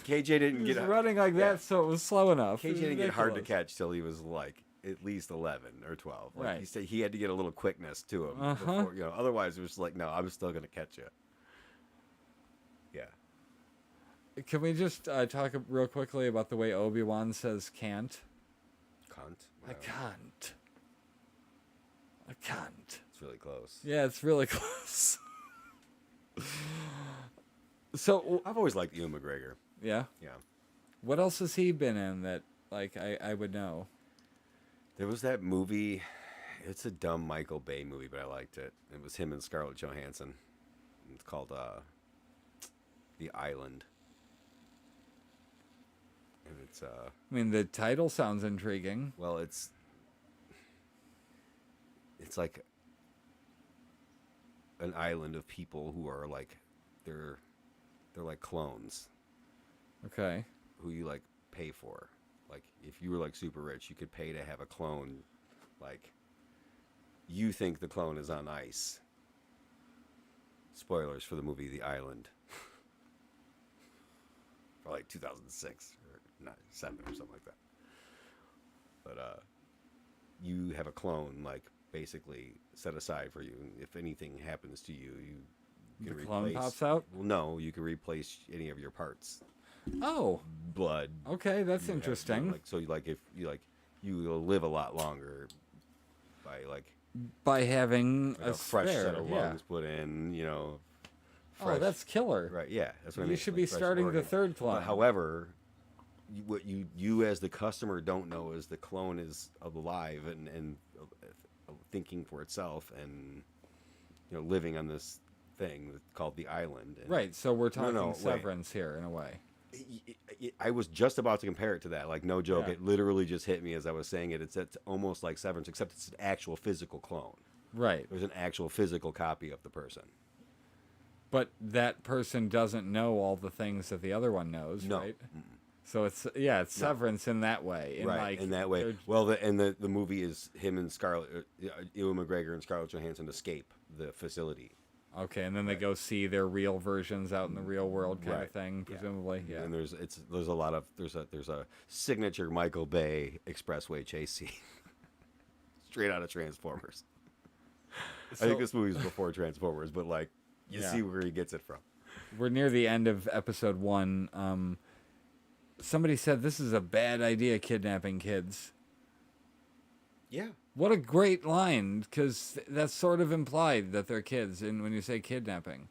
KJ didn't he was get running like yeah. that, so it was slow enough. It KJ was didn't get hard to ridiculous. catch till he was like at least 11 or 12. Like, Right. He said he had to get a little quickness to him. Uh-huh. Before, otherwise it was like, no, I'm still gonna catch you. Yeah. Can we just talk real quickly about the way Obi Wan says "can't"? Cunt. I Wow. can't. I can't. It's really close. Yeah, it's really close. So I've always liked Ewan McGregor. yeah, Yeah. what else has he been in that like I would know? There was that movie. It's a dumb Michael Bay movie, but I liked it. It was him and Scarlett Johansson. It's called The Island. And it's I mean, the title sounds intriguing. well, it's like an island of people who are like they're like clones Okay. who you like pay for. Like if you were like super rich, you could pay to have a clone. Like you think the clone is on ice. Spoilers for the movie The Island. For like 2006 or 7 or something like that. But you have a clone like basically set aside for you, and if anything happens to you, you can The clone replace. pops out? Well, no, you can replace any of your parts. Oh, Blood. okay, that's you have, interesting. like so, if you will live a lot longer by like By having a fresh spare, set of yeah. lungs put in, Oh, that's killer. Right, yeah, that's what I mean. You should like be fresh starting the organ. third clone. But however, what you as the customer don't know is the clone is alive and thinking for itself and living on this thing called the island. And Right, so we're talking no, wait. severance here in a way. I was just about to compare it to that. Like, no joke, Yeah. it literally just hit me as I was saying it. It's almost like Severance, except it's an actual physical clone. Right. There's an actual physical copy of the person. But that person doesn't know all the things that the other one knows, No. right? So it's severance in that way. Right, like, in that way. they're- Well, the movie is him and Ewan McGregor and Scarlett Johansson escape the facility. Okay, and then they go see their real versions out in the real world kind Right. of thing, presumably. Yeah. And there's a lot of there's a signature Michael Bay expressway chase scene, straight out of Transformers. I think this movie's before Transformers, but like you see where he gets it from. We're near the end of episode 1. Somebody said this is a bad idea, kidnapping kids. Yeah. What a great line, because that's sort of implied that they're kids when you say kidnapping.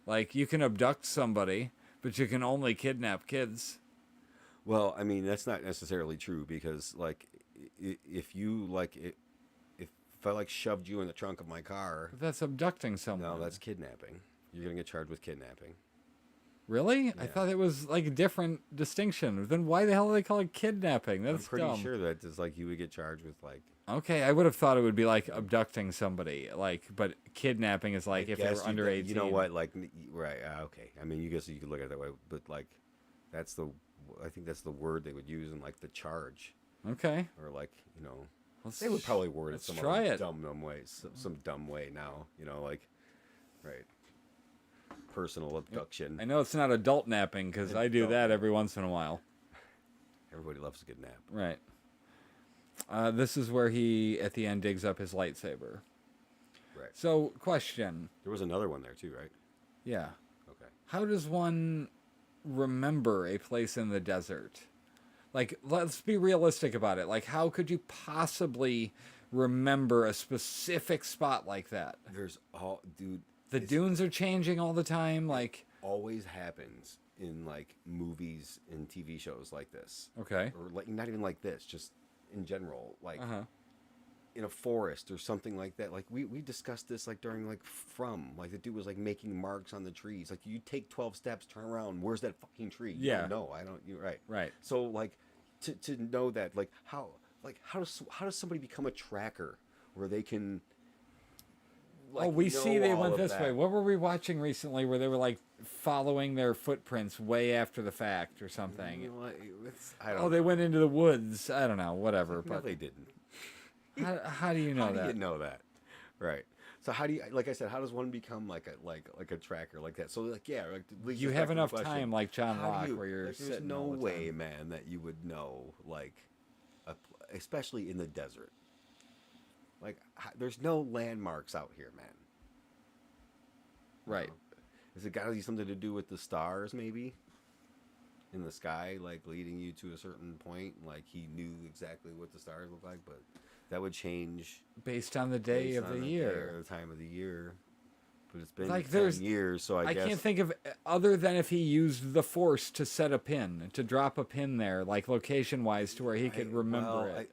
Like, you can abduct somebody, but you can only kidnap kids. Well, I mean that's not necessarily true because like if you like it, if I like shoved you in the trunk of my car, But that's abducting someone. no, that's kidnapping. You're gonna get charged with kidnapping. Really? I thought it was like a different distinction. Then why the hell do they call it kidnapping? That's I'm pretty dumb. sure that it's like you would get charged with like. Okay, I would have thought it would be like abducting somebody, but kidnapping is like if they were under 18. You know what? Like, right? Okay. I mean, you guess you could look at it that way, but like, I think that's the word they would use in like the charge, Okay. or like Let's they would probably word it let's some try other it. dumb way, some dumb way now. Like, right? Personal abduction. I know it's not adult napping because I do that every once in a while. Everybody loves a good nap. Right. This is where he, at the end, digs up his lightsaber. Right. So, question. There was another one there too, right? Yeah. Okay. How does one remember a place in the desert? Like, let's be realistic about it. Like, how could you possibly remember a specific spot like that? There's dude. The dunes are changing all the time. Like, Always happens in like movies and TV shows like this. okay. Or like not even like this, just in general, like Uh-huh. in a forest or something like that. Like we discussed this like during like like the dude was like making marks on the trees. Like you take 12 steps, turn around, where's that fucking tree? You Yeah. don't know. I don't. You're right. Right. So like to know that like how does somebody become a tracker where they can. Like, we see know they all went of this that? way. What were we watching recently where they were like following their footprints way after the fact or something? You know what? I don't Oh, they know. went into the woods. I don't know. Whatever. No, But they didn't. how do you know How that? do you know that? Right. So how do you, like I said, how does one become like a tracker like that? So like like leads You us have back to the enough question, time, like John how Locke, do you- where you're like, sitting There's no all the way, time. man, that you would know like, especially in the desert. Like there's no landmarks out here, man. Right. Has it got to be something to do with the stars, maybe? In the sky, like leading you to a certain point, like he knew exactly what the stars look like, but that would change Based on the day based of on the day year. or the time of the year. But it's been Like, 10 there's- years, so I guess can't think of other than if he used the Force to set a pin, to drop a pin there, like location-wise, to where he could remember it.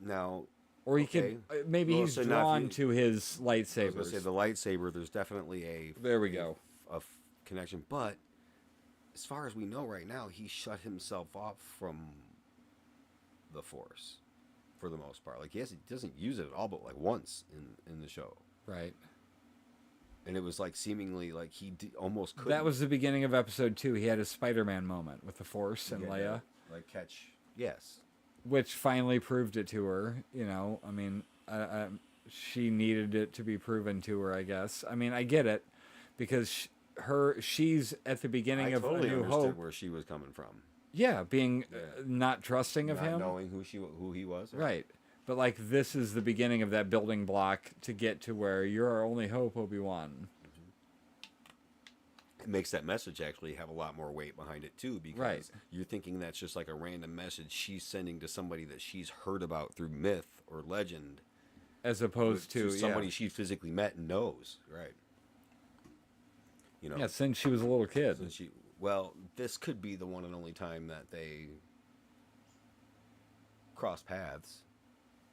Now Or he okay. could, maybe Well, he's so now if drawn you- to his I was gonna lightsabers. say the lightsaber. There's definitely There we go. a connection, but as far as we know right now, he shut himself off from the Force for the most part. Like he doesn't use it at all, but like once in the show, Right. and it was like seemingly like he almost couldn't. That was the beginning of episode 2. He had his Spider-Man moment with the Force and Yeah, Leia, like catch. Yes. which finally proved it to her. I mean, she needed it to be proven to her, I guess. I mean, I get it, because she's at the beginning I of totally A New understood Hope. where she was coming from. Yeah, being Yeah. not trusting of Not him. knowing who he was. Right. But like this is the beginning of that building block to get to where you're our only hope, Obi Wan. It makes that message actually have a lot more weight behind it too, because Right. you're thinking that's just like a random message she's sending to somebody that she's heard about through myth or legend, As opposed to somebody she physically met and knows. Right. You know, Yeah, since she was a little kid. since she. Well, this could be the one and only time that they cross paths.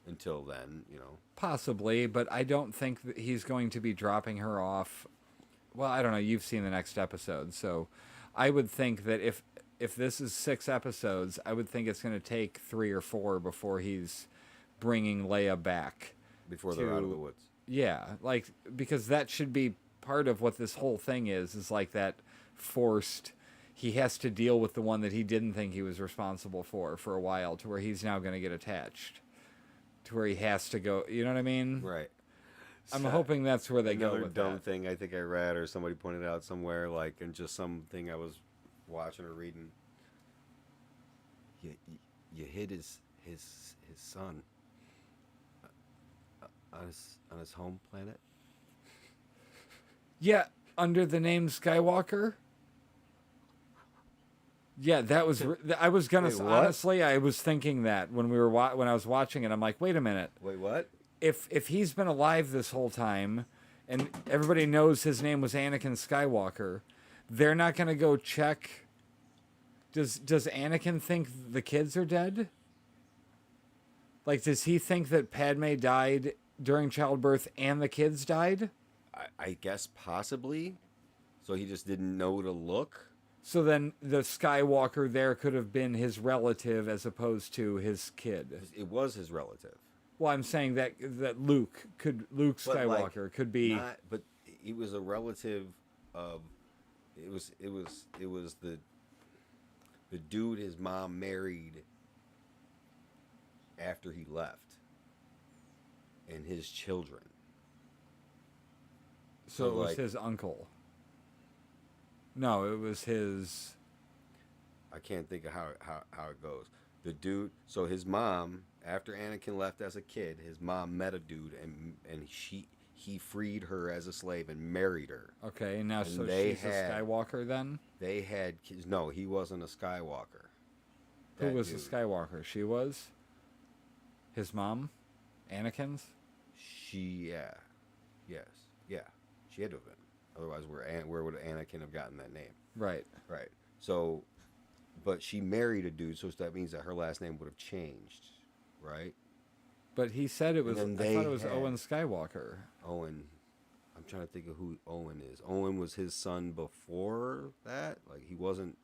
Until then, you know. Possibly, but I don't think that he's going to be dropping her off. Well, I don't know. You've seen the next episode, so I would think that if this is 6 episodes, I would think it's going to take 3 or 4 before he's bringing Leia back. Before they're out of the woods. Yeah, like, because that should be part of what this whole thing is like that forced. He has to deal with the one that he didn't think he was responsible for a while, to where he's now going to get attached. To where he has to go, you know what I mean? Right. I'm hoping that's where they go Another with dumb that. thing I think I read or somebody pointed out somewhere, like, and just something I was watching or reading. You hid his son on his home planet. Yeah, under the name Skywalker. Yeah, that was. I was gonna Wait, what? honestly. I was thinking that when we were when I was watching it, I'm like, wait a minute. Wait, what? If he's been alive this whole time, and everybody knows his name was Anakin Skywalker, they're not gonna go check. Does Anakin think the kids are dead? Like, does he think that Padme died during childbirth and the kids died? I guess possibly. So he just didn't know to look. So then the Skywalker there could have been his relative as opposed to his kid. It was his relative. Well, I'm saying that Luke But, Skywalker like, could be. but he was a relative of. It was the dude his mom married after he left, and his children. So it was like, his uncle. No, it was his. I can't think of how it goes. The dude. So his mom, after Anakin left as a kid, his mom met a dude, and he freed her as a slave and married her. Okay, now And so they she's a Skywalker then? They had kids. No, he wasn't a Skywalker. Who That was dude. the Skywalker? She was? His mom? Anakin's? Yeah. Yes. Yeah. She had to have been. Otherwise, where would Anakin have gotten that name? Right. Right. So, but she married a dude, so that means that her last name would have changed, right? But he said it was. I then thought they it was had- Owen Skywalker. Owen. I'm trying to think of who Owen is. Owen was his son before that. Like, he wasn't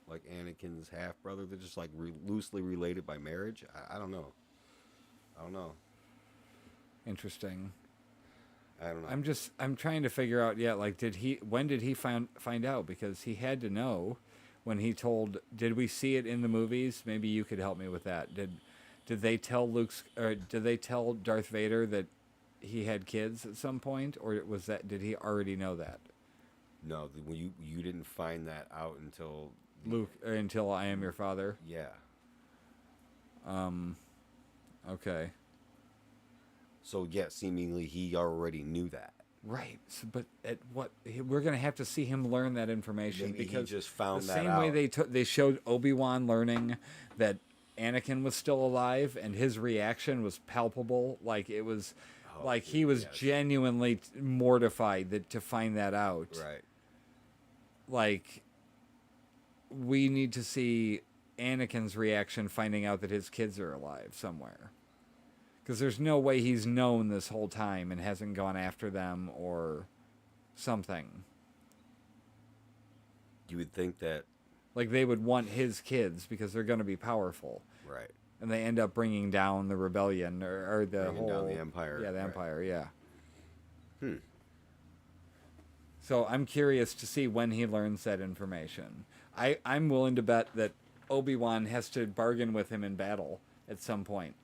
like Anakin's half brother. They're just like loosely related by marriage. I don't know. Interesting. I don't know. I'm trying to figure out. Yeah, like when did he find out? Because he had to know when he told. Did we see it in the movies? Maybe you could help me with that. Did they tell did they tell Darth Vader that he had kids at some point, or did he already know that? No, when you didn't find that out until Luke, until I am your father. Yeah. Okay. So yeah, seemingly he already knew that. Right, so, but at what we're gonna have to see him learn that information Maybe he because just found the that same way out. they showed Obi-Wan learning that Anakin was still alive, and his reaction was palpable. Like it was, like he was yes. genuinely mortified to find that out. Right. Like we need to see Anakin's reaction finding out that his kids are alive somewhere. Because there's no way he's known this whole time and hasn't gone after them or something. You would think that. Like they would want his kids because they're going to be powerful. Right. And they end up bringing down the rebellion or the Bringing down the Empire, Yeah, the right. Empire, yeah. Hmm. So I'm curious to see when he learns that information. I'm willing to bet that Obi-Wan has to bargain with him in battle at some point.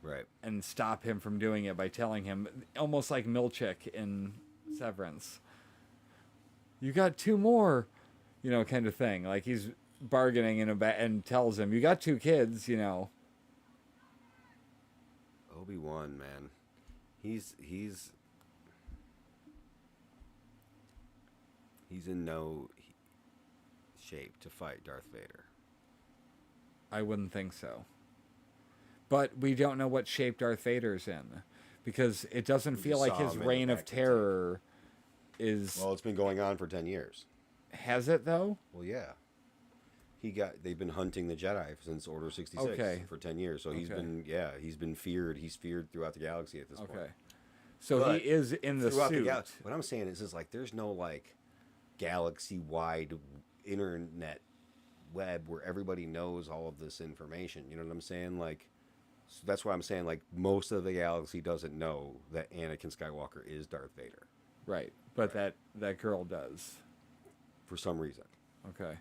Right. And stop him from doing it by telling him, almost like Milchick in Severance. You got 2 more, kind of thing. Like he's bargaining and tells him, you got 2 kids, Obi-Wan, man, he's in no shape to fight Darth Vader. I wouldn't think so. But we don't know what shape Darth Vader's in. Because it doesn't feel like saw his him in reign the of back of the terror is... Well, it's been going on for 10 years. Has it, though? Well, yeah. They've been hunting the Jedi since Order 66 for 10 years. So he's been feared. He's feared throughout the galaxy at this point. Okay. So But he is in the suit. What I'm saying is like there's no like galaxy-wide internet web where everybody knows all of this information. You know what I'm saying? Like, so that's why I'm saying like most of the galaxy doesn't know that Anakin Skywalker is Darth Vader Right. But that girl does. for some reason. Okay.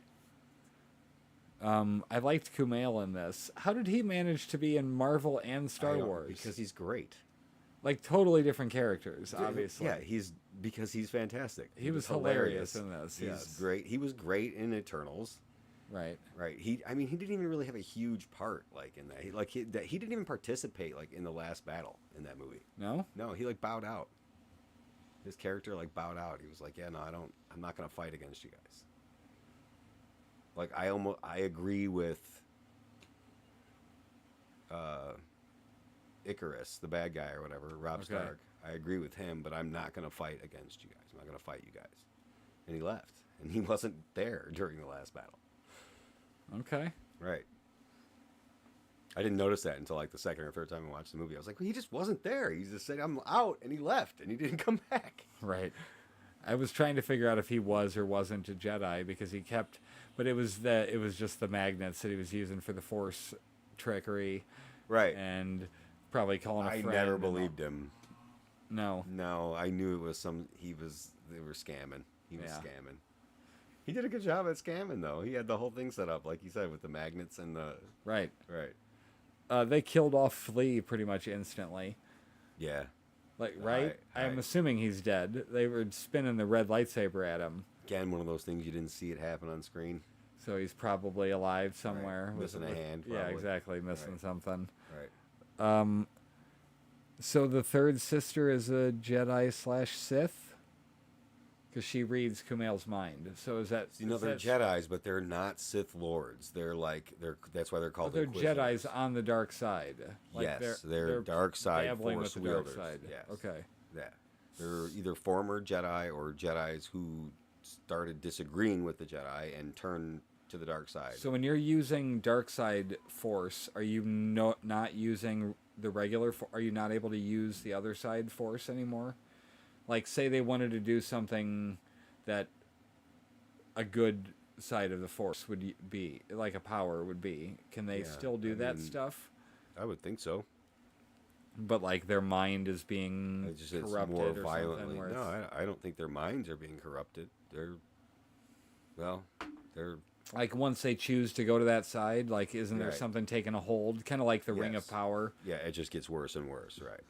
I liked Kumail in this. How did he manage to be in Marvel and Star Wars? Because he's great. Like totally different characters, obviously. Yeah, he's fantastic. He was hilarious in this. He's yes. great. He was great in Eternals. Right. Right. He didn't even really have a huge part like in that. He didn't even participate like in the last battle in that movie. No? No, he like bowed out. His character like bowed out. He was like, "Yeah, no, I'm not going to fight against you guys." Like I agree with Icarus, the bad guy or whatever, Rob Stark. I agree with him, but I'm not going to fight against you guys. I'm not going to fight you guys. And he left. And he wasn't there during the last battle. Okay. Right. I didn't notice that until like the second or third time I watched the movie. I was like, well, he just wasn't there. He just said, "I'm out," and he left, and he didn't come back. Right. I was trying to figure out if he was or wasn't a Jedi because he kept, but it was just the magnets that he was using for the Force trickery. Right. And probably calling a friend. I never believed him. No. No, I knew it was they were scamming. He was Yeah. scamming. He did a good job at scamming, though. He had the whole thing set up, like you said, with the magnets and the... Right. Right. They killed off Flea pretty much instantly. Yeah. Like, right? I'm assuming he's dead. They were spinning the red lightsaber at him. Again, one of those things you didn't see it happen on screen. So he's probably alive somewhere. Right. Missing a hand, Yeah, probably. exactly. Missing something. Right. So the third sister is a Jedi/Sith? Because she reads Kumail's mind. So is that... they're Jedis, but they're not Sith Lords. They're that's why they're called they're Inquisitors. Jedis on the dark side. Like yes, they're dark side dabbling Force with the dark wielders. side. Yes. Okay. Yeah. They're either former Jedi or Jedis who started disagreeing with the Jedi and turned to the dark side. So when you're using dark side Force, are you not using the regular... Are you not able to use the other side Force anymore? Like, say they wanted to do something that a good side of the Force would be, like a power would be. Can they still do that stuff? I would think so. But, like, their mind is being corrupted more or violently. something? No, I don't think their minds are being corrupted. They're... Like, once they choose to go to that side, like, isn't there something taking a hold? Kind of like the Ring of Power. Yeah, it just gets worse and worse, right?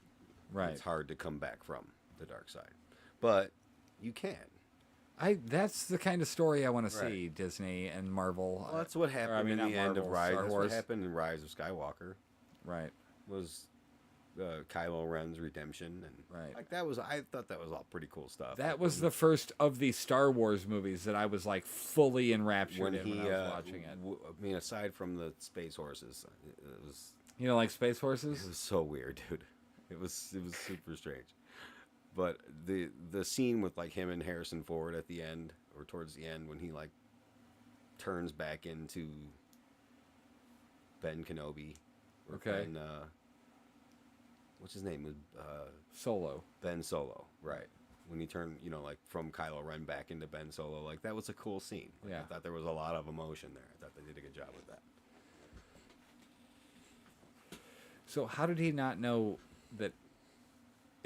Right. It's hard to come back from the dark side. But you can. That's the kind of story I want to see, Disney and Marvel. Well, that's what happened in the end of Rise. That's what happened in Rise of Skywalker. Right. Was Kylo Ren's redemption, and like that was. I thought that was all pretty cool stuff. That was the first of the Star Wars movies that I was like fully enraptured when I was watching it. I mean, aside from the space horses, it was. You know, like space horses. It was so weird, dude. It was super strange. But the scene with like him and Harrison Ford at the end, or towards the end, when he like turns back into Ben Kenobi. Okay. Ben, what's his name? Solo. Ben Solo, right. When he turned, like from Kylo Ren back into Ben Solo, like that was a cool scene. Like, yeah. I thought there was a lot of emotion there. I thought they did a good job with that. So how did he not know that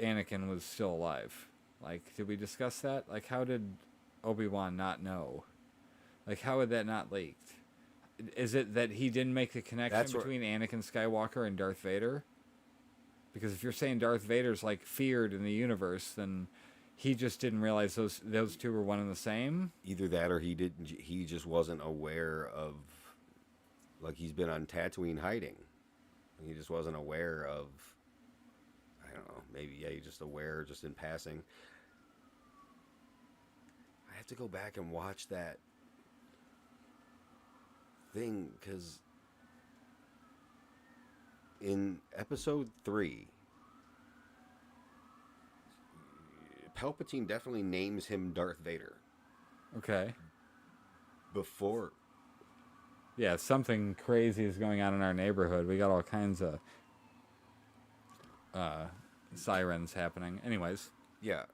Anakin was still alive? Like, did we discuss that? Like, how did Obi Wan not know? Like, how had that not leaked? Is it that he didn't make the connection between Anakin Skywalker and Darth Vader? Because if you're saying Darth Vader's like feared in the universe, then he just didn't realize those two were one and the same. Either that, or he just wasn't aware of. Like, he's been on Tatooine hiding. He just wasn't aware of. I don't know. Maybe he's just aware, just in passing. I have to go back and watch that thing, because in episode 3, Palpatine definitely names him Darth Vader Okay. before. Yeah, something crazy is going on in our neighborhood. We got all kinds of sirens happening. Anyways, Yeah,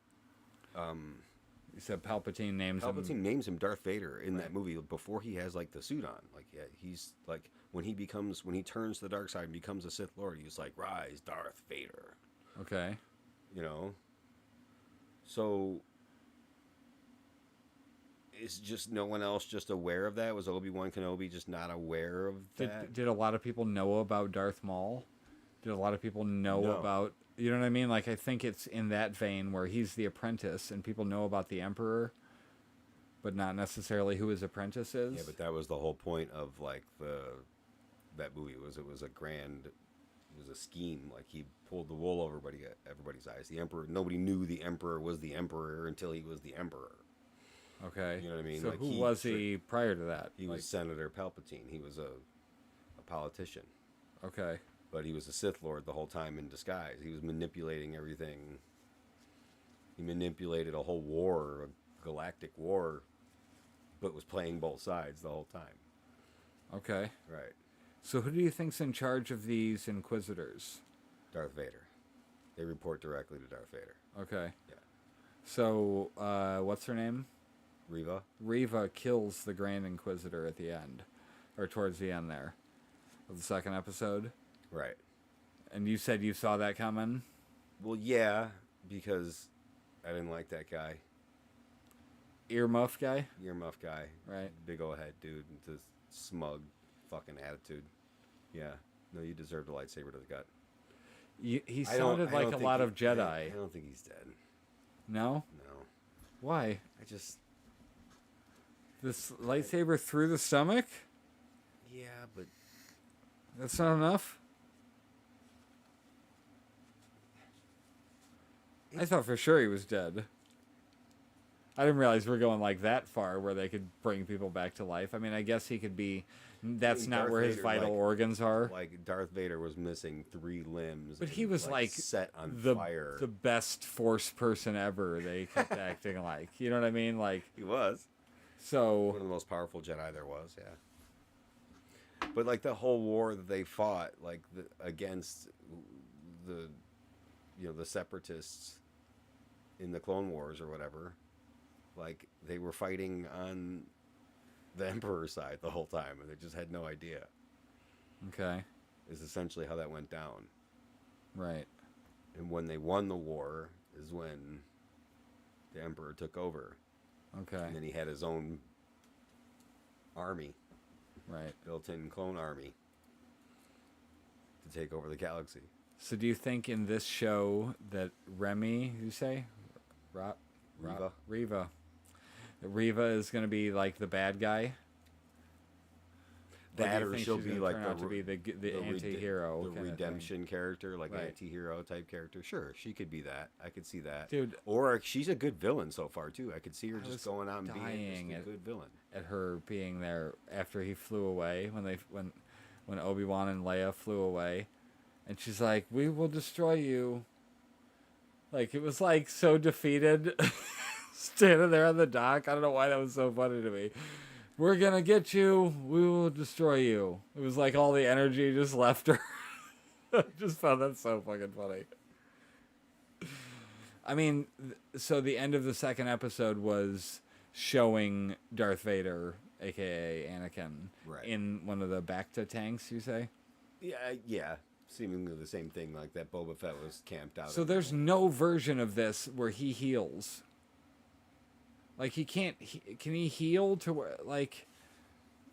you said Palpatine names him. Palpatine names him Darth Vader in Right. that movie before he has like the suit on. Like, yeah, he's like when he turns to the dark side and becomes a Sith Lord, he's like, "Rise, Darth Vader." Okay. You know. So is just no one else just aware of that? Was Obi-Wan Kenobi just not aware of that? Did a lot of people know about Darth Maul? Did a lot of people know No. about, you know what I mean? Like, I think it's in that vein where he's the apprentice and people know about the Emperor, but not necessarily who his apprentice is. Yeah, but that was the whole point of like that movie was it was a scheme. Like he pulled the wool over everybody's eyes. The Emperor, nobody knew the Emperor was the Emperor until he was the Emperor. Okay. You know what I mean? So Like, who was he prior to that? He was Senator Palpatine. He was a politician, Okay. but he was a Sith Lord the whole time in disguise. He was manipulating everything. He manipulated a whole war, a galactic war, but was playing both sides the whole time. Okay. Right. So who do you think's in charge of these Inquisitors? Darth Vader. They report directly to Darth Vader. Okay. Yeah. So, what's her name? Reva. Reva kills the Grand Inquisitor at the end, or towards the end there, of the second episode. Right. And you said you saw that coming? Well, yeah, because I didn't like that guy. Earmuff guy? Earmuff guy. Right. Big old head dude with this smug fucking attitude. Yeah. No, you deserved a lightsaber to the gut. He sounded like a lot of Jedi. I don't think he's dead. No? No. Why? I just... This lightsaber through the stomach? Yeah, but... That's not enough? I thought for sure he was dead. I didn't realize we're going like that far where they could bring people back to life. I mean, I guess he could be... That's not Darth where his Vader, vital like- organs are. Like, Darth Vader was missing 3 limbs. But he and, was like set on the fire. the best Force person ever. They kept acting like, you know what I mean? Like, He was. One so of the most powerful Jedi there was, yeah. But like the whole war that they fought, like against the, the separatists in the Clone Wars or whatever, like they were fighting on the Emperor's side the whole time, and they just had no idea. okay, Is essentially how that went down. right, And when they won the war, is when the Emperor took over, okay, and then he had his own army. right. Built-in clone army to take over the galaxy. So do you think in this show that Remy, you say, Reva. Reva is going to be like the bad guy? That do you or think she'll she's be gonna like turn out to be the anti-hero, the kinda thing? redemption character, like Right. anti-hero type character. Sure, she could be that. I could see that. Dude. Or she's a good villain so far too. I could see her I was just going out and being dying just a at- good villain. At her being there after he flew away when Obi-Wan and Leia flew away, and she's like, "We will destroy you." Like, it was like so defeated, standing there on the dock. I don't know why that was so funny to me. We're gonna get you. We will destroy you. It was like all the energy just left her. I just found that so fucking funny. I mean, so the end of the second episode was showing Darth Vader, aka Anakin, Right. in one of the Bacta tanks, you say? Yeah. Seemingly the same thing, like that Boba Fett was camped out. So in. there's no version of this where he heals. Like, he can't... can he heal to where... Like,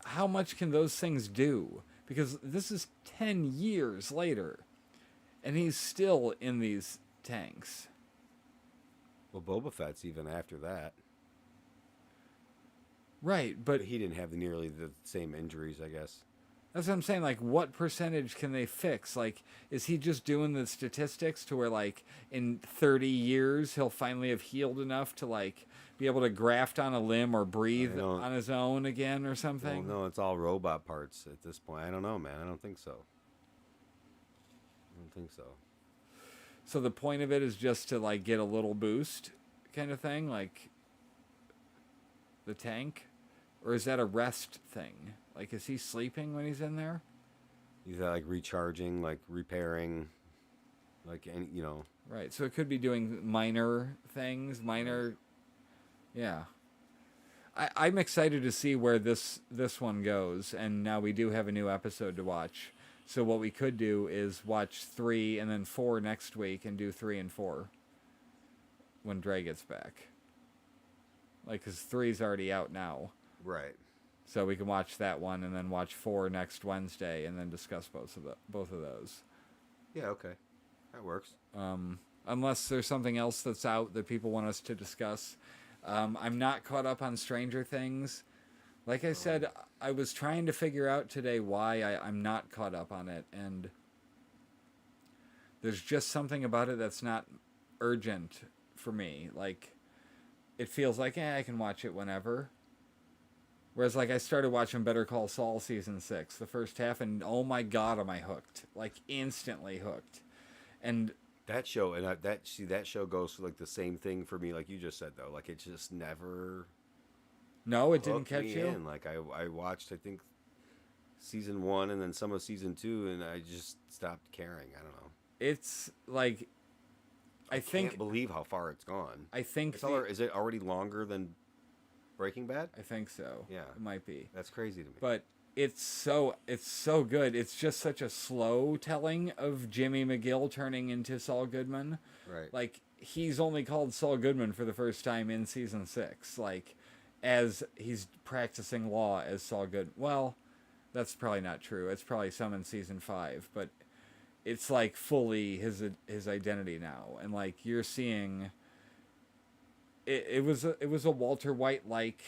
how much can those things do? Because this is 10 years later, and he's still in these tanks. Well, Boba Fett's even after that. Right, But but he didn't have nearly the same injuries, I guess. that's what I'm saying. Like, what percentage can they fix? Like, is he just doing the statistics to where, like, in 30 years, he'll finally have healed enough to, like, be able to graft on a limb or breathe on his own again or something? Well, no, it's all robot parts at this point. I don't know, man. I don't think so. So the point of it is just to, like, get a little boost? kind of thing, like the tank? Or is that a rest thing? Like, is he sleeping when he's in there? He's like recharging, like repairing, like any, Right, so it could be doing minor things, yeah. I'm excited to see where this one goes, and now we do have a new episode to watch. So what we could do is watch 3 and then 4 next week and do 3 and 4 when Dre gets back. Like, because 3's already out now. Right. So we can watch that one and then watch 4 next Wednesday and then discuss both of those. Yeah, okay. That works. Unless there's something else that's out that people want us to discuss. I'm not caught up on Stranger Things. Like I said, I was trying to figure out today why I'm not caught up on it, and there's just something about it that's not urgent for me. Like, it feels like, I can watch it whenever. Whereas, like, I started watching Better Call Saul Season 6, the first half, and oh my god, am I hooked. Like, instantly hooked. And that show, and that show goes for, like, the same thing for me, like you just said, though. Like, it just never... No, it didn't hooked catch me you? in. Like, I watched, I think, Season 1 and then some of Season 2, and I just stopped caring. I don't know. It's, like... I can't believe how far it's gone. I think... Is it already longer than Breaking Bad? I think so. Yeah. It might be. That's crazy to me. But it's so good. It's just such a slow telling of Jimmy McGill turning into Saul Goodman. Right. Like, he's only called Saul Goodman for the first time in Season 6. Like, as he's practicing law as Saul Goodman. Well, that's probably not true. It's probably some in Season 5. But it's, like, fully his identity now. And, like, you're seeing... It was a Walter White-like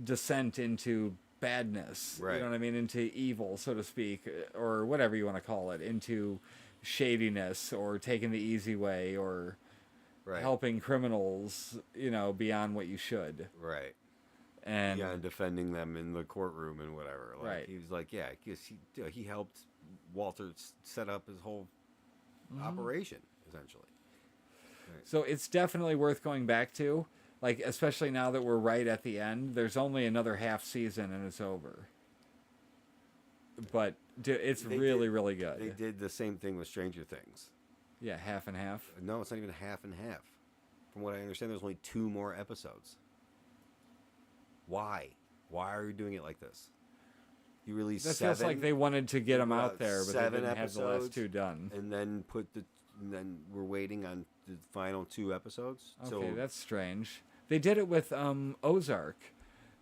descent into badness. Right. You know what I mean? Into evil, so to speak, or whatever you want to call it. Into shadiness, or taking the easy way, or helping criminals, beyond what you should. Right. And defending them in the courtroom and whatever. Like, he was like, he helped Walter set up his whole operation, essentially. Right. So it's definitely worth going back to, like, especially now that we're right at the end. There's only another half season and it's over. But it's really good. They did the same thing with Stranger Things. Yeah, half and half. No, it's not even half and half. From what I understand, there's only 2 more episodes. Why? Why are you doing it like this? You released 7. That feels like they wanted to get them out there, but they didn't episodes, have the last 2 done. And then then we're waiting on the final 2 episodes. Okay, so, that's strange. They did it with Ozark.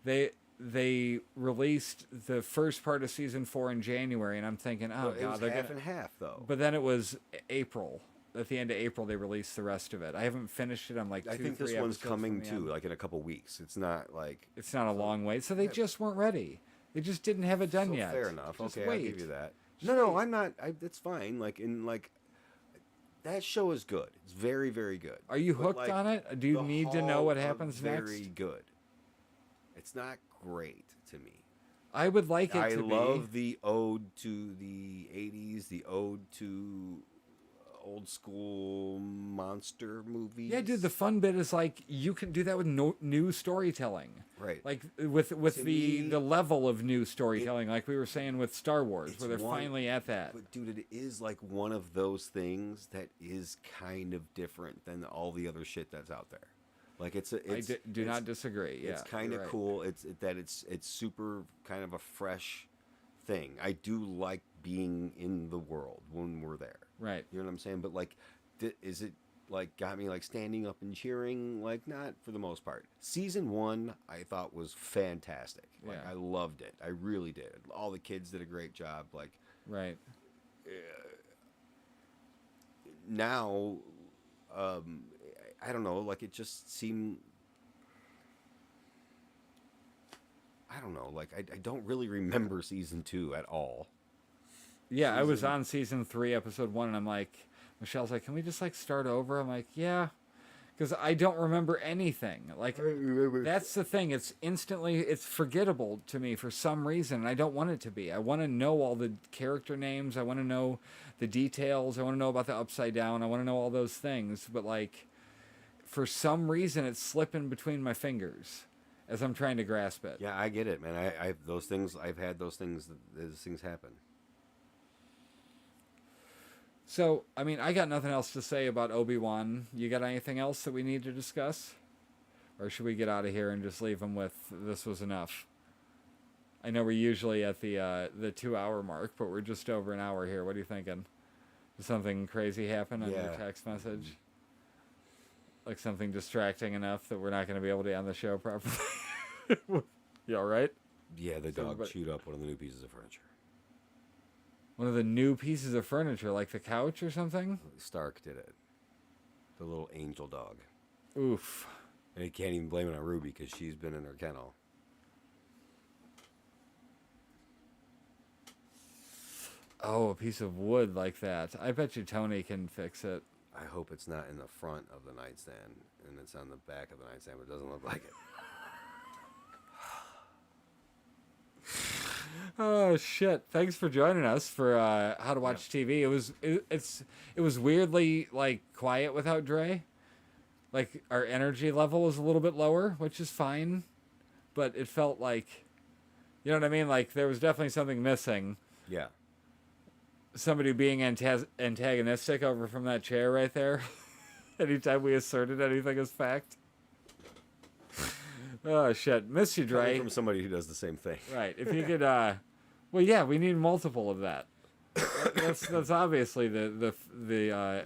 They released the first part of season 4 in January, and I'm thinking, oh it god, was they're half gonna... and half though. But then it was April. At the end of April, they released the rest of it. I haven't finished it. I'm like, I think this 3 one's episodes coming from the too, end. like in a couple weeks. It's not like It's not a long wait, so they just weren't ready. They just didn't have it done yet. Fair enough. Just okay, wait. I'll give you that. No, I'm not. That's fine. That show is good. It's very, very good. Are you hooked on it? Do you need to know what happens next? Very good. It's not great to me. I would like it to be. I love the ode to the 80s, the ode to old school monster movies. Yeah, dude, the fun bit is like you can do that with new storytelling. Right. Like with the level of new storytelling, like we were saying with Star Wars, where they're finally at that. But dude, it is like one of those things that is kind of different than all the other shit that's out there. Like I do not disagree. Yeah, it's kind of cool. It's super kind of a fresh thing. I do like being in the world when we're there. Right. You know what I'm saying? But like, is it like got me like standing up and cheering? Like, not for the most part. Season 1 I thought was fantastic. Like, I loved it. I really did. All the kids did a great job. Like, right. Now, I don't know. Like, it just seemed. I don't know. Like, I don't really remember season 2 at all. Yeah, I was on season 3, episode 1, and I'm like, Michelle's like, can we just like start over? I'm like, yeah, because I don't remember anything. Like, that's the thing. It's forgettable to me for some reason, and I don't want it to be. I want to know all the character names. I want to know the details. I want to know about the Upside Down. I want to know all those things. But like, for some reason it's slipping between my fingers as I'm trying to grasp it. Yeah, I get it, man. I've those things. I've had those things. Those things happen. So, I mean, I got nothing else to say about Obi-Wan. You got anything else that we need to discuss? Or should we get out of here and just leave them with this was enough? I know we're usually at the 2-hour mark, but we're just over an hour here. What are you thinking? Did something crazy happen on your text message? Like something distracting enough that we're not going to be able to end the show properly? You all right? Yeah, the dog chewed up one of the new pieces of furniture. One of the new pieces of furniture, like the couch or something? Stark did it. The little angel dog. Oof. And you can't even blame it on Ruby because she's been in her kennel. Oh, a piece of wood like that. I bet you Tony can fix it. I hope it's not in the front of the nightstand and it's on the back of the nightstand, but it doesn't look like it. Oh shit! Thanks for joining us for How to Watch TV. It was weirdly like quiet without Dre. Like our energy level was a little bit lower, which is fine, but it felt like, you know what I mean? Like there was definitely something missing. Yeah. Somebody being antagonistic over from that chair right there. Anytime we asserted anything as fact. Oh shit! Miss you, Dre. Coming from somebody who does the same thing. Right. If you could, well, yeah, we need multiple of that. That's obviously the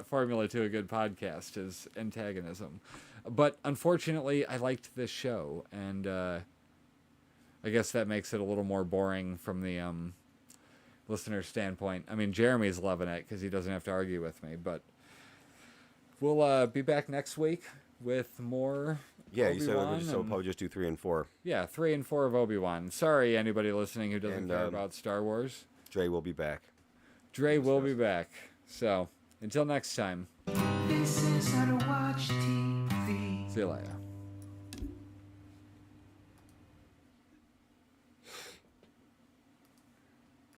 formula to a good podcast is antagonism. But unfortunately, I liked this show, and I guess that makes it a little more boring from the listener standpoint. I mean, Jeremy's loving it because he doesn't have to argue with me. But we'll be back next week with more. Yeah, Obi-Wan you said we'll probably just do 3 and 4. Yeah, 3 and 4 of Obi-Wan. Sorry, anybody listening who doesn't care about Star Wars. Dre will be back. Dre will be back. So, until next time. This is How to Watch TV. See you later.